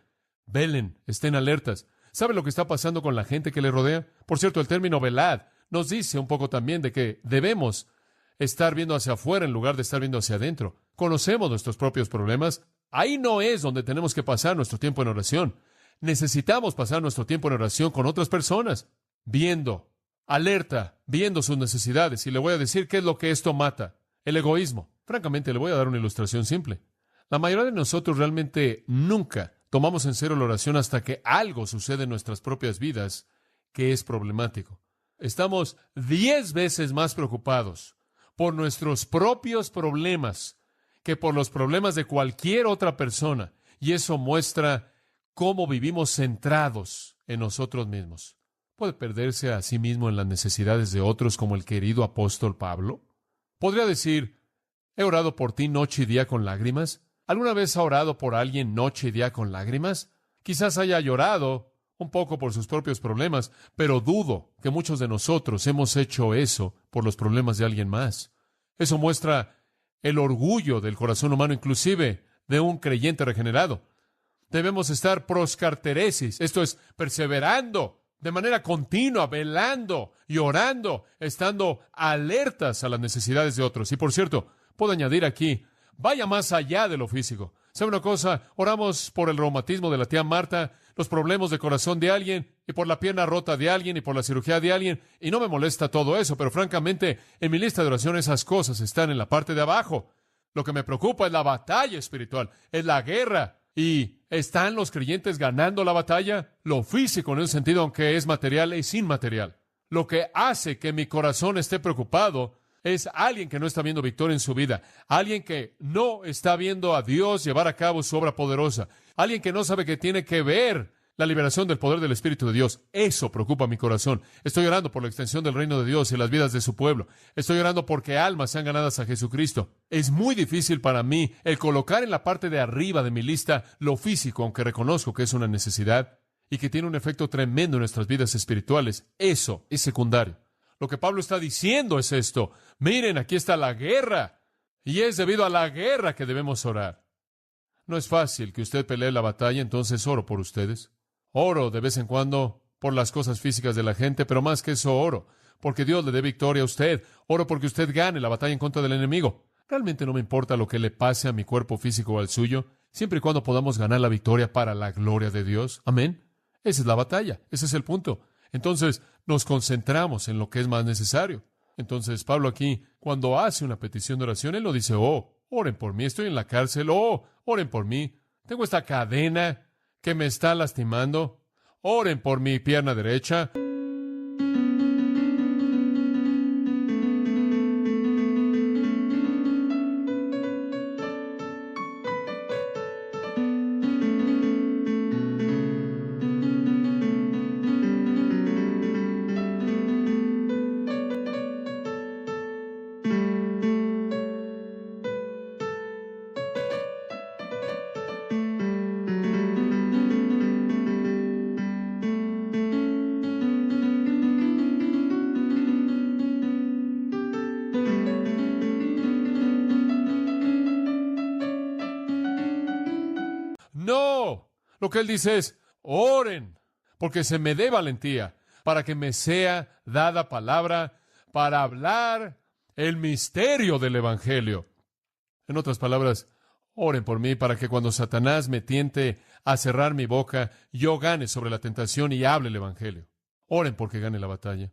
B: Velen, estén alertas. ¿Sabe lo que está pasando con la gente que le rodea? Por cierto, el término velad nos dice un poco también de que debemos estar viendo hacia afuera en lugar de estar viendo hacia adentro. Conocemos nuestros propios problemas. Ahí no es donde tenemos que pasar nuestro tiempo en oración. Necesitamos pasar nuestro tiempo en oración con otras personas. viendo, alerta, viendo sus necesidades. Y le voy a decir qué es lo que esto mata. El egoísmo. Francamente, le voy a dar una ilustración simple. La mayoría de nosotros realmente nunca tomamos en serio la oración hasta que algo sucede en nuestras propias vidas que es problemático. Estamos 10 veces más preocupados por nuestros propios problemas que por los problemas de cualquier otra persona. Y eso muestra cómo vivimos centrados en nosotros mismos. ¿Puede perderse a sí mismo en las necesidades de otros como el querido apóstol Pablo? ¿Podría decir, he orado por ti noche y día con lágrimas? ¿Alguna vez ha orado por alguien noche y día con lágrimas? Quizás haya llorado un poco por sus propios problemas, pero dudo que muchos de nosotros hemos hecho eso por los problemas de alguien más. Eso muestra el orgullo del corazón humano, inclusive de un creyente regenerado. Debemos estar proscarteresis, esto es, perseverando de manera continua, velando y orando, estando alertas a las necesidades de otros. Y por cierto, puedo añadir aquí, vaya más allá de lo físico. ¿Sabe una cosa? Oramos por el reumatismo de la tía Marta, los problemas de corazón de alguien, y por la pierna rota de alguien, y por la cirugía de alguien, y no me molesta todo eso, pero francamente, en mi lista de oración esas cosas están en la parte de abajo. Lo que me preocupa es la batalla espiritual, es la guerra. ¿Y están los creyentes ganando la batalla? Lo físico en un sentido, aunque es material, es inmaterial. Lo que hace que mi corazón esté preocupado es alguien que no está viendo victoria en su vida, alguien que no está viendo a Dios llevar a cabo su obra poderosa, alguien que no sabe que tiene que ver la liberación del poder del Espíritu de Dios. Eso preocupa mi corazón. Estoy orando por la extensión del reino de Dios y las vidas de su pueblo. Estoy orando porque almas sean ganadas a Jesucristo. Es muy difícil para mí el colocar en la parte de arriba de mi lista lo físico, aunque reconozco que es una necesidad y que tiene un efecto tremendo en nuestras vidas espirituales. Eso es secundario. Lo que Pablo está diciendo es esto. Miren, aquí está la guerra. Y es debido a la guerra que debemos orar. No es fácil que usted pelee la batalla, entonces oro por ustedes. Oro de vez en cuando por las cosas físicas de la gente, pero más que eso oro, porque Dios le dé victoria a usted. Oro porque usted gane la batalla en contra del enemigo. Realmente no me importa lo que le pase a mi cuerpo físico o al suyo, siempre y cuando podamos ganar la victoria para la gloria de Dios. Amén. Esa es la batalla, ese es el punto. Entonces nos concentramos en lo que es más necesario. Entonces Pablo aquí, cuando hace una petición de oración, él no dice, oren por mí, estoy en la cárcel, oren por mí, tengo esta cadena que me está lastimando, oren por mi pierna derecha. No, lo que él dice es, oren, porque se me dé valentía, para que me sea dada palabra, para hablar el misterio del Evangelio. En otras palabras, oren por mí para que cuando Satanás me tiente a cerrar mi boca, yo gane sobre la tentación y hable el Evangelio. Oren porque gane la batalla.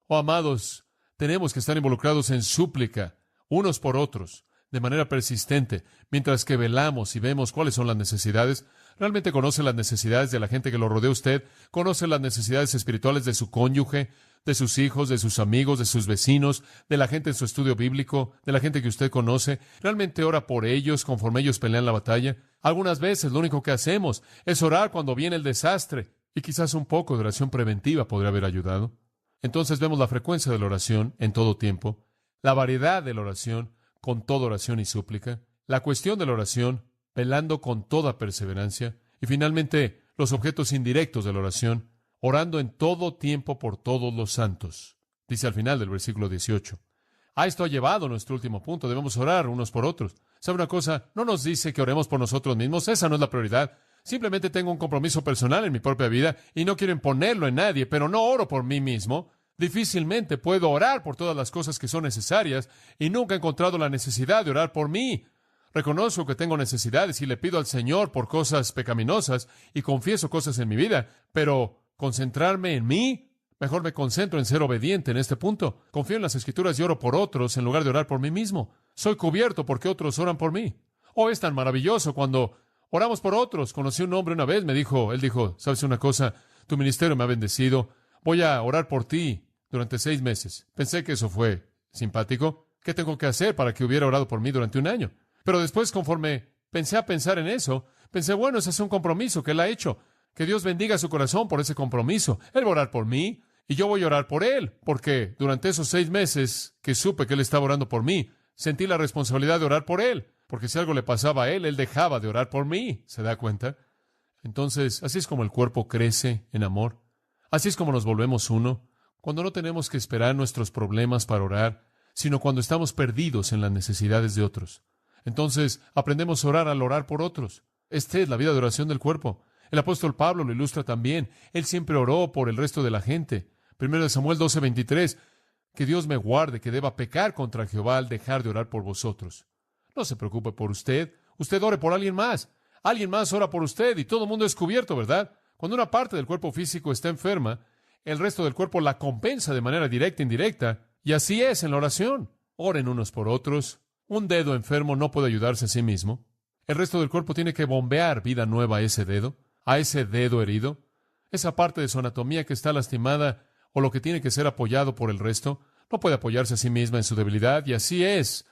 B: Oh, amados, tenemos que estar involucrados en súplica, unos por otros, de manera persistente, mientras que velamos y vemos cuáles son las necesidades. ¿Realmente conoce las necesidades de la gente que lo rodea a usted? ¿Conoce las necesidades espirituales de su cónyuge, de sus hijos, de sus amigos, de sus vecinos, de la gente en su estudio bíblico, de la gente que usted conoce? ¿Realmente ora por ellos conforme ellos pelean la batalla? Algunas veces lo único que hacemos es orar cuando viene el desastre, y quizás un poco de oración preventiva podría haber ayudado. Entonces vemos la frecuencia de la oración en todo tiempo, la variedad de la oración, con toda oración y súplica, la cuestión de la oración, velando con toda perseverancia, y finalmente los objetos indirectos de la oración, orando en todo tiempo por todos los santos. Dice al final del versículo 18. A esto ha llevado nuestro último punto, debemos orar unos por otros. ¿Sabe una cosa? No nos dice que oremos por nosotros mismos, esa no es la prioridad. Simplemente tengo un compromiso personal en mi propia vida y no quiero imponerlo en nadie, pero no oro por mí mismo. Difícilmente puedo orar por todas las cosas que son necesarias y nunca he encontrado la necesidad de orar por mí. Reconozco que tengo necesidades y le pido al Señor por cosas pecaminosas y confieso cosas en mi vida, pero concentrarme en mí, Mejor me concentro en ser obediente en este punto. Confío en las Escrituras y oro por otros en lugar de orar por mí mismo. Soy cubierto porque otros oran por mí. Oh, es tan maravilloso cuando oramos por otros. Conocí a un hombre una vez, él dijo, ¿sabes una cosa? Tu ministerio me ha bendecido. Voy a orar por ti durante 6 meses. Pensé que eso fue simpático. ¿Qué tengo que hacer para que hubiera orado por mí durante 1 año? Pero después, conforme pensar en eso, pensé, bueno, ese es un compromiso que él ha hecho. Que Dios bendiga su corazón por ese compromiso. Él va a orar por mí y yo voy a orar por él, porque durante esos 6 meses que supe que él estaba orando por mí, sentí la responsabilidad de orar por él, porque si algo le pasaba a él dejaba de orar por mí. ¿Se da cuenta? Entonces, así es como el cuerpo crece en amor. Así es como nos volvemos uno, cuando no tenemos que esperar nuestros problemas para orar, sino cuando estamos perdidos en las necesidades de otros. Entonces, aprendemos a orar al orar por otros. Esta es la vida de oración del cuerpo. El apóstol Pablo lo ilustra también. Él siempre oró por el resto de la gente. 1 Samuel 12:23, que Dios me guarde que deba pecar contra Jehová al dejar de orar por vosotros. No se preocupe por usted. Usted ore por alguien más. Alguien más ora por usted y todo el mundo es cubierto, ¿verdad? Cuando una parte del cuerpo físico está enferma, el resto del cuerpo la compensa de manera directa e indirecta. Y así es en la oración. Oren unos por otros. Un dedo enfermo no puede ayudarse a sí mismo. El resto del cuerpo tiene que bombear vida nueva a ese dedo herido. Esa parte de su anatomía que está lastimada o lo que tiene que ser apoyado por el resto, no puede apoyarse a sí misma en su debilidad. Y así es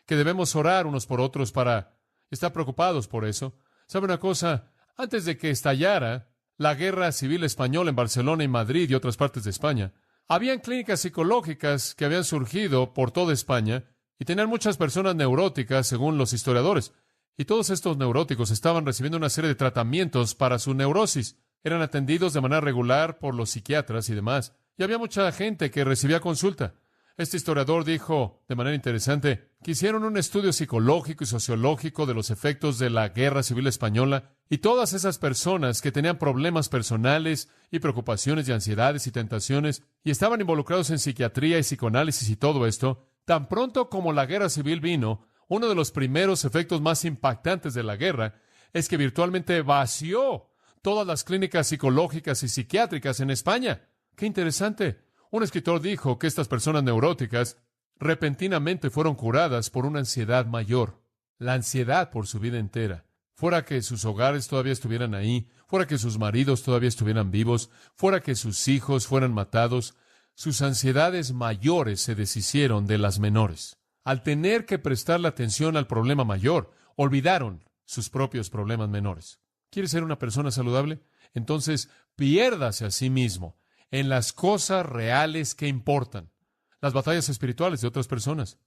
B: que debemos orar unos por otros para estar preocupados por eso. ¿Sabe una cosa? Antes de que estallara la guerra civil española en Barcelona y Madrid y otras partes de España, habían clínicas psicológicas que habían surgido por toda España y tenían muchas personas neuróticas, según los historiadores. Y todos estos neuróticos estaban recibiendo una serie de tratamientos para su neurosis. Eran atendidos de manera regular por los psiquiatras y demás. Y había mucha gente que recibía consulta. Este historiador dijo, de manera interesante, que hicieron un estudio psicológico y sociológico de los efectos de la Guerra Civil Española, y todas esas personas que tenían problemas personales y preocupaciones y ansiedades y tentaciones, y estaban involucrados en psiquiatría y psicoanálisis y todo esto, tan pronto como la Guerra Civil vino, uno de los primeros efectos más impactantes de la guerra es que virtualmente vació todas las clínicas psicológicas y psiquiátricas en España. ¡Qué interesante! Un escritor dijo que estas personas neuróticas repentinamente fueron curadas por una ansiedad mayor, la ansiedad por su vida entera. Fuera que sus hogares todavía estuvieran ahí, fuera que sus maridos todavía estuvieran vivos, fuera que sus hijos fueran matados, sus ansiedades mayores se deshicieron de las menores. Al tener que prestarle atención al problema mayor, olvidaron sus propios problemas menores. ¿Quiere ser una persona saludable? Entonces, piérdase a sí mismo en las cosas reales que importan, las batallas espirituales de otras personas.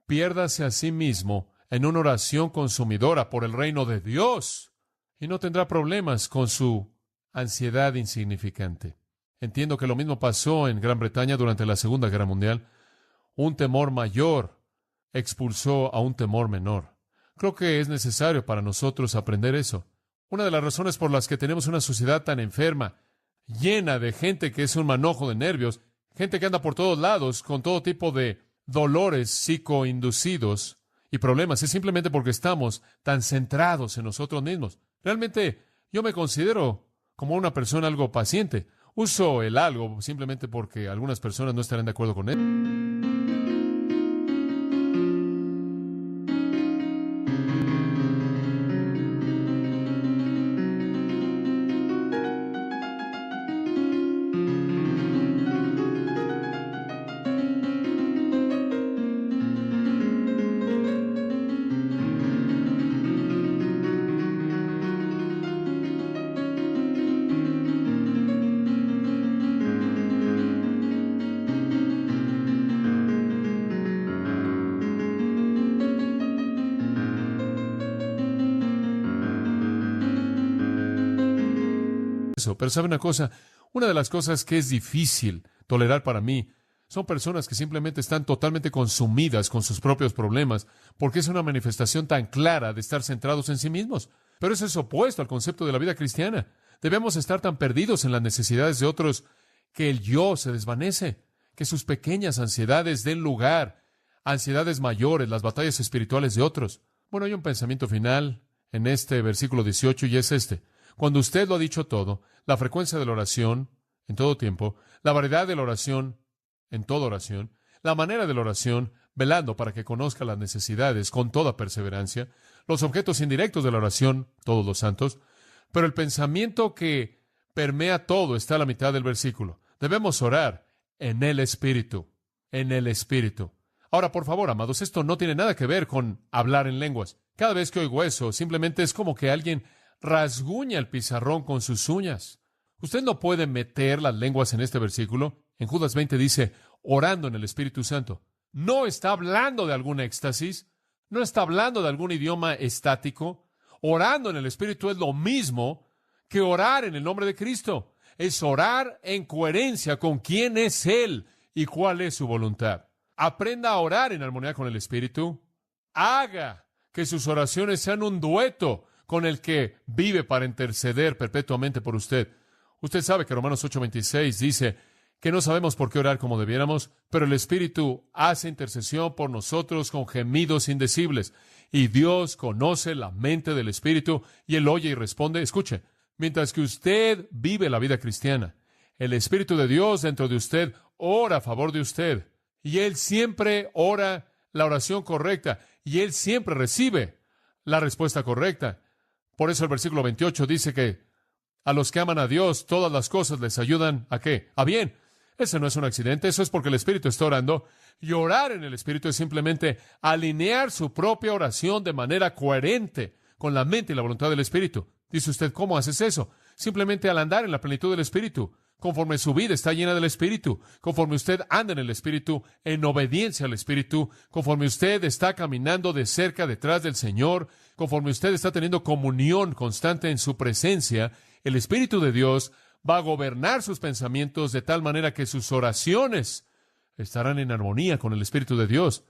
B: Piérdase a sí mismo en una oración consumidora por el reino de Dios y no tendrá problemas con su ansiedad insignificante. Entiendo que lo mismo pasó en Gran Bretaña durante la Segunda Guerra Mundial. Un temor mayor expulsó a un temor menor. Creo que es necesario para nosotros aprender eso. Una de las razones por las que tenemos una sociedad tan enferma, llena de gente que es un manojo de nervios, gente que anda por todos lados con todo tipo de dolores psicoinducidos y problemas, es simplemente porque estamos tan centrados en nosotros mismos. Realmente yo me considero como una persona algo paciente. Uso el algo simplemente porque algunas personas no estarán de acuerdo con él. Pero ¿sabe una cosa? Una de las cosas que es difícil tolerar para mí son personas que simplemente están totalmente consumidas con sus propios problemas, porque es una manifestación tan clara de estar centrados en sí mismos. Pero eso es opuesto al concepto de la vida cristiana. Debemos estar tan perdidos en las necesidades de otros que el yo se desvanece, que sus pequeñas ansiedades den lugar a ansiedades mayores, las batallas espirituales de otros. Bueno, hay un pensamiento final en este versículo 18 y es este. Cuando usted lo ha dicho todo, la frecuencia de la oración, en todo tiempo, la variedad de la oración en toda oración, la manera de la oración, velando para que conozca las necesidades con toda perseverancia, los objetos indirectos de la oración, todos los santos, pero el pensamiento que permea todo está a la mitad del versículo. Debemos orar en el Espíritu, en el Espíritu. Ahora, por favor, amados, esto no tiene nada que ver con hablar en lenguas. Cada vez que oigo eso, simplemente es como que alguien rasguña el pizarrón con sus uñas. Usted no puede meter las lenguas en este versículo. En Judas 20 dice, orando en el Espíritu Santo. No está hablando de algún éxtasis, no está hablando de algún idioma estático. Orando en el Espíritu es lo mismo que orar en el nombre de Cristo. Es orar en coherencia con quién es Él y cuál es su voluntad. Aprenda a orar en armonía con el Espíritu. Haga que sus oraciones sean un dueto con el que vive para interceder perpetuamente por usted. Usted sabe que Romanos 8:26 dice que no sabemos por qué orar como debiéramos, pero el Espíritu hace intercesión por nosotros con gemidos indecibles. Y Dios conoce la mente del Espíritu y Él oye y responde. Escuche, mientras que usted vive la vida cristiana, el Espíritu de Dios dentro de usted ora a favor de usted. Y Él siempre ora la oración correcta y Él siempre recibe la respuesta correcta. Por eso el versículo 28 dice que a los que aman a Dios, todas las cosas les ayudan ¿a qué? A bien. Ese no es un accidente, eso es porque el Espíritu está orando. Y orar en el Espíritu es simplemente alinear su propia oración de manera coherente con la mente y la voluntad del Espíritu. Dice usted, ¿cómo haces eso? Simplemente al andar en la plenitud del Espíritu, conforme su vida está llena del Espíritu, conforme usted anda en el Espíritu, en obediencia al Espíritu, conforme usted está caminando de cerca detrás del Señor, conforme usted está teniendo comunión constante en su presencia, el Espíritu de Dios va a gobernar sus pensamientos de tal manera que sus oraciones estarán en armonía con el Espíritu de Dios.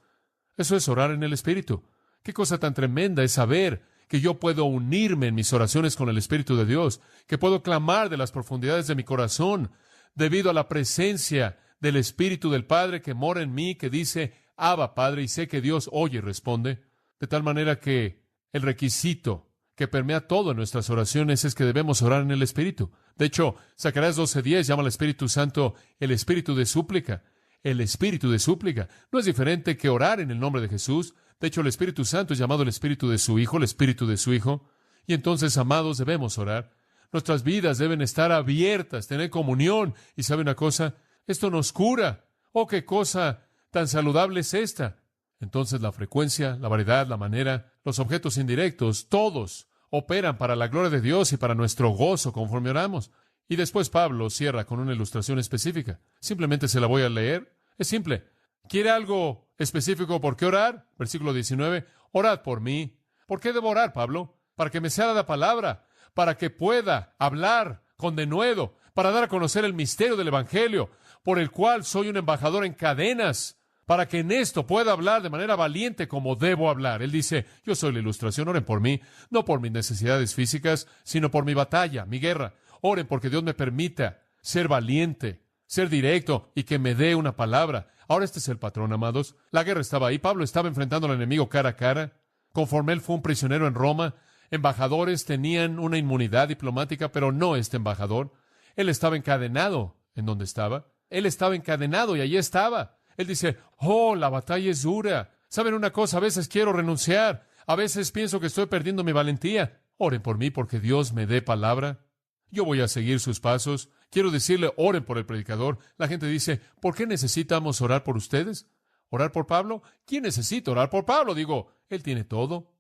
B: Eso es orar en el Espíritu. Qué cosa tan tremenda es saber que yo puedo unirme en mis oraciones con el Espíritu de Dios, que puedo clamar de las profundidades de mi corazón debido a la presencia del Espíritu del Padre que mora en mí, que dice, Abba, Padre, y sé que Dios oye y responde, de tal manera que el requisito que permea todo en nuestras oraciones es que debemos orar en el Espíritu. De hecho, Zacarías 12:10 llama al Espíritu Santo el Espíritu de súplica. El Espíritu de súplica. No es diferente que orar en el nombre de Jesús. De hecho, el Espíritu Santo es llamado el Espíritu de su Hijo, el Espíritu de su Hijo. Y entonces, amados, debemos orar. Nuestras vidas deben estar abiertas, tener comunión. ¿Y sabe una cosa? Esto nos cura. ¡Oh, qué cosa tan saludable es esta! Entonces, la frecuencia, la variedad, la manera, los objetos indirectos, todos operan para la gloria de Dios y para nuestro gozo conforme oramos. Y después Pablo cierra con una ilustración específica. Simplemente se la voy a leer. Es simple. ¿Quiere algo específico por qué orar? Versículo 19. Orad por mí. ¿Por qué debo orar, Pablo? Para que me sea dada palabra, para que pueda hablar con denuedo, para dar a conocer el misterio del Evangelio, por el cual soy un embajador en cadenas, para que en esto pueda hablar de manera valiente como debo hablar. Él dice, yo soy la ilustración, oren por mí, no por mis necesidades físicas, sino por mi batalla, mi guerra. Oren porque Dios me permita ser valiente, ser directo y que me dé una palabra. Ahora este es el patrón, amados. La guerra estaba ahí. Pablo estaba enfrentando al enemigo cara a cara. Conforme él fue un prisionero en Roma, embajadores tenían una inmunidad diplomática, pero no este embajador. Él estaba encadenado en donde estaba. Él estaba encadenado y allí estaba. Él dice, oh, la batalla es dura. ¿Saben una cosa? A veces quiero renunciar. A veces pienso que estoy perdiendo mi valentía. Oren por mí porque Dios me dé palabra. Yo voy a seguir sus pasos. Quiero decirle, oren por el predicador. La gente dice, ¿por qué necesitamos orar por ustedes? ¿Orar por Pablo? ¿Quién necesita orar por Pablo? Digo, él tiene todo.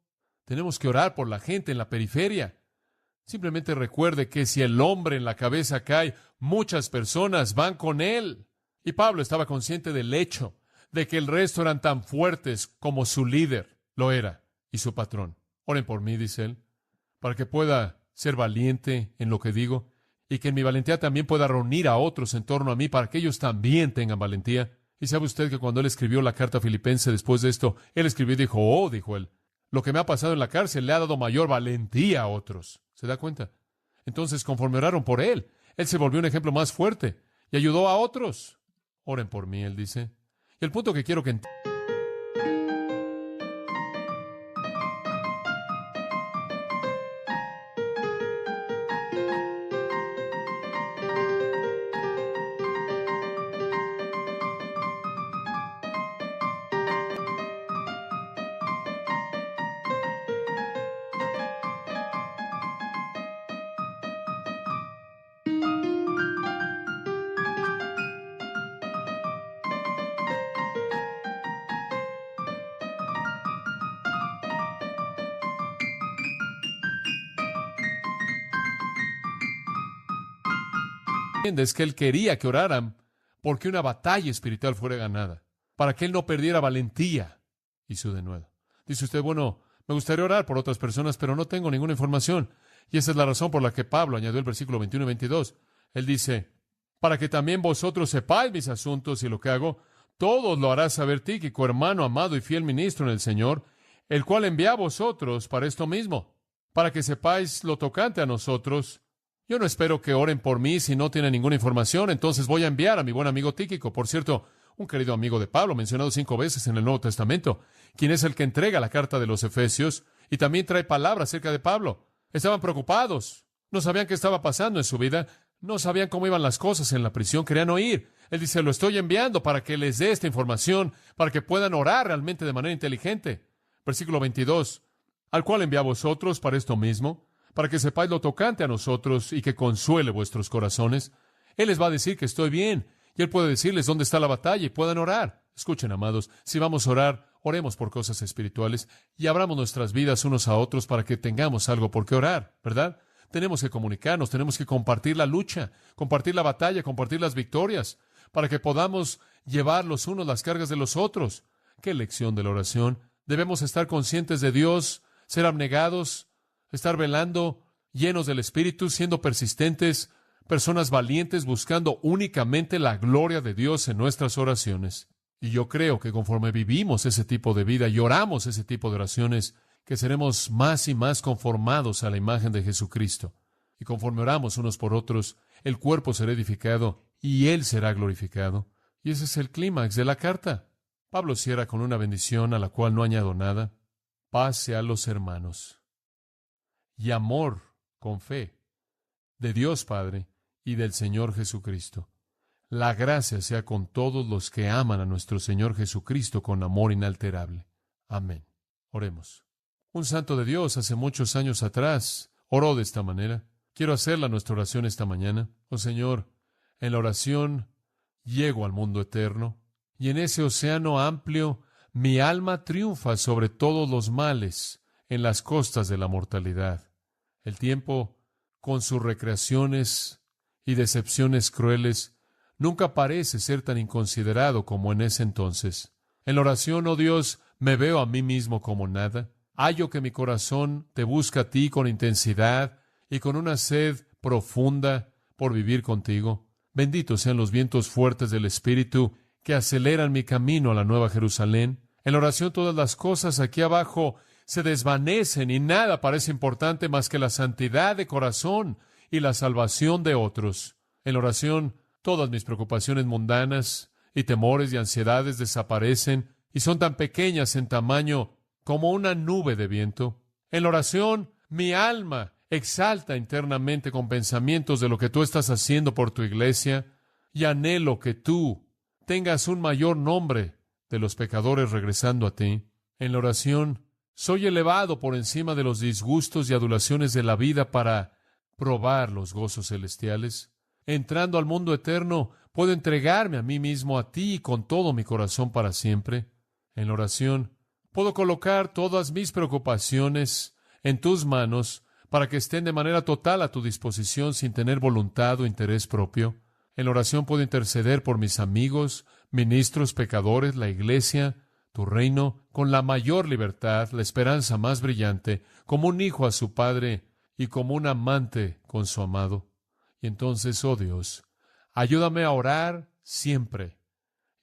B: Tenemos que orar por la gente en la periferia. Simplemente recuerde que si el hombre en la cabeza cae, muchas personas van con él. Y Pablo estaba consciente del hecho de que el resto eran tan fuertes como su líder lo era y su patrón. Oren por mí, dice él, para que pueda ser valiente en lo que digo y que en mi valentía también pueda reunir a otros en torno a mí para que ellos también tengan valentía. Y sabe usted que cuando él escribió la carta a Filipenses después de esto, él escribió y dijo, oh, dijo él, lo que me ha pasado en la cárcel le ha dado mayor valentía a otros. ¿Se da cuenta? Entonces, conforme oraron por él, él se volvió un ejemplo más fuerte y ayudó a otros. Oren por mí, él dice. Y el punto que quiero que es que Él quería que oraran porque una batalla espiritual fuera ganada, para que Él no perdiera valentía y su denuedo. Dice usted, bueno, me gustaría orar por otras personas, pero no tengo ninguna información. Y esa es la razón por la que Pablo añadió el versículo 21 y 22. Él dice, para que también vosotros sepáis mis asuntos y lo que hago, todos lo hará saber Tíquico, hermano amado y fiel ministro en el Señor, el cual envía a vosotros para esto mismo, para que sepáis lo tocante a nosotros. Yo no espero que oren por mí si no tienen ninguna información, entonces voy a enviar a mi buen amigo Tíquico, por cierto, un querido amigo de Pablo, mencionado 5 veces en el Nuevo Testamento, quien es el que entrega la carta de los Efesios y también trae palabras acerca de Pablo. Estaban preocupados, no sabían qué estaba pasando en su vida, no sabían cómo iban las cosas en la prisión, querían oír. Él dice, lo estoy enviando para que les dé esta información, para que puedan orar realmente de manera inteligente. Versículo 22, al cual envía a vosotros para esto mismo, para que sepáis lo tocante a nosotros y que consuele vuestros corazones. Él les va a decir que estoy bien, y Él puede decirles dónde está la batalla y puedan orar. Escuchen, amados, si vamos a orar, oremos por cosas espirituales y abramos nuestras vidas unos a otros para que tengamos algo por qué orar, ¿verdad? Tenemos que comunicarnos, tenemos que compartir la lucha, compartir la batalla, compartir las victorias, para que podamos llevar los unos las cargas de los otros. ¡Qué lección de la oración! Debemos estar conscientes de Dios, ser abnegados, estar velando, llenos del Espíritu, siendo persistentes, personas valientes, buscando únicamente la gloria de Dios en nuestras oraciones. Y yo creo que conforme vivimos ese tipo de vida y oramos ese tipo de oraciones, que seremos más y más conformados a la imagen de Jesucristo. Y conforme oramos unos por otros, el cuerpo será edificado y Él será glorificado. Y ese es el clímax de la carta. Pablo cierra con una bendición a la cual no añado nada. Paz a los hermanos. Y amor con fe de Dios Padre y del Señor Jesucristo. La gracia sea con todos los que aman a nuestro Señor Jesucristo con amor inalterable. Amén. Oremos. Un santo de Dios hace muchos años atrás oró de esta manera. Quiero hacerla nuestra oración esta mañana. Oh Señor, en la oración llego al mundo eterno y en ese océano amplio mi alma triunfa sobre todos los males en las costas de la mortalidad. El tiempo, con sus recreaciones y decepciones crueles, nunca parece ser tan inconsiderado como en ese entonces. En la oración, oh Dios, me veo a mí mismo como nada. Hallo que mi corazón te busca a ti con intensidad y con una sed profunda por vivir contigo. Benditos sean los vientos fuertes del Espíritu que aceleran mi camino a la Nueva Jerusalén. En la oración todas las cosas aquí abajo se desvanecen y nada parece importante más que la santidad de corazón y la salvación de otros. En la oración todas mis preocupaciones mundanas y temores y ansiedades desaparecen y son tan pequeñas en tamaño como una nube de viento. En la oración, mi alma exalta internamente con pensamientos de lo que tú estás haciendo por tu iglesia y anhelo que tú tengas un mayor nombre de los pecadores regresando a ti. En la oración, soy elevado por encima de los disgustos y adulaciones de la vida para probar los gozos celestiales. Entrando al mundo eterno, puedo entregarme a mí mismo a ti con todo mi corazón para siempre. En la oración, puedo colocar todas mis preocupaciones en tus manos para que estén de manera total a tu disposición sin tener voluntad o interés propio. En la oración puedo interceder por mis amigos, ministros, pecadores, la iglesia, tu reino, con la mayor libertad, la esperanza más brillante, como un hijo a su padre y como un amante con su amado. Y entonces, oh Dios, ayúdame a orar siempre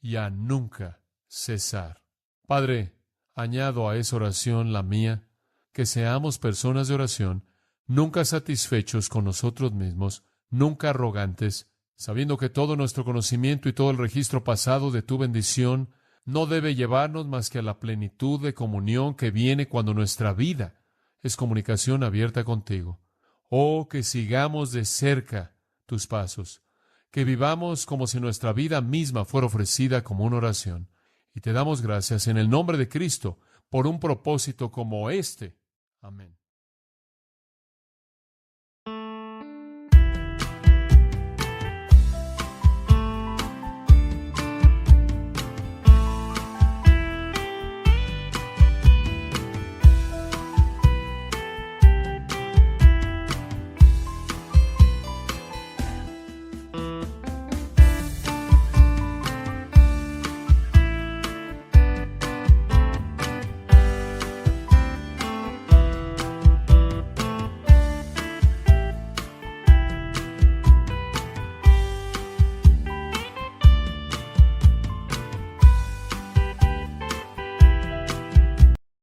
B: y a nunca cesar. Padre, añado a esa oración la mía, que seamos personas de oración, nunca satisfechos con nosotros mismos, nunca arrogantes, sabiendo que todo nuestro conocimiento y todo el registro pasado de tu bendición no debe llevarnos más que a la plenitud de comunión que viene cuando nuestra vida es comunicación abierta contigo. Oh, que sigamos de cerca tus pasos, que vivamos como si nuestra vida misma fuera ofrecida como una oración. Y te damos gracias en el nombre de Cristo por un propósito como este. Amén.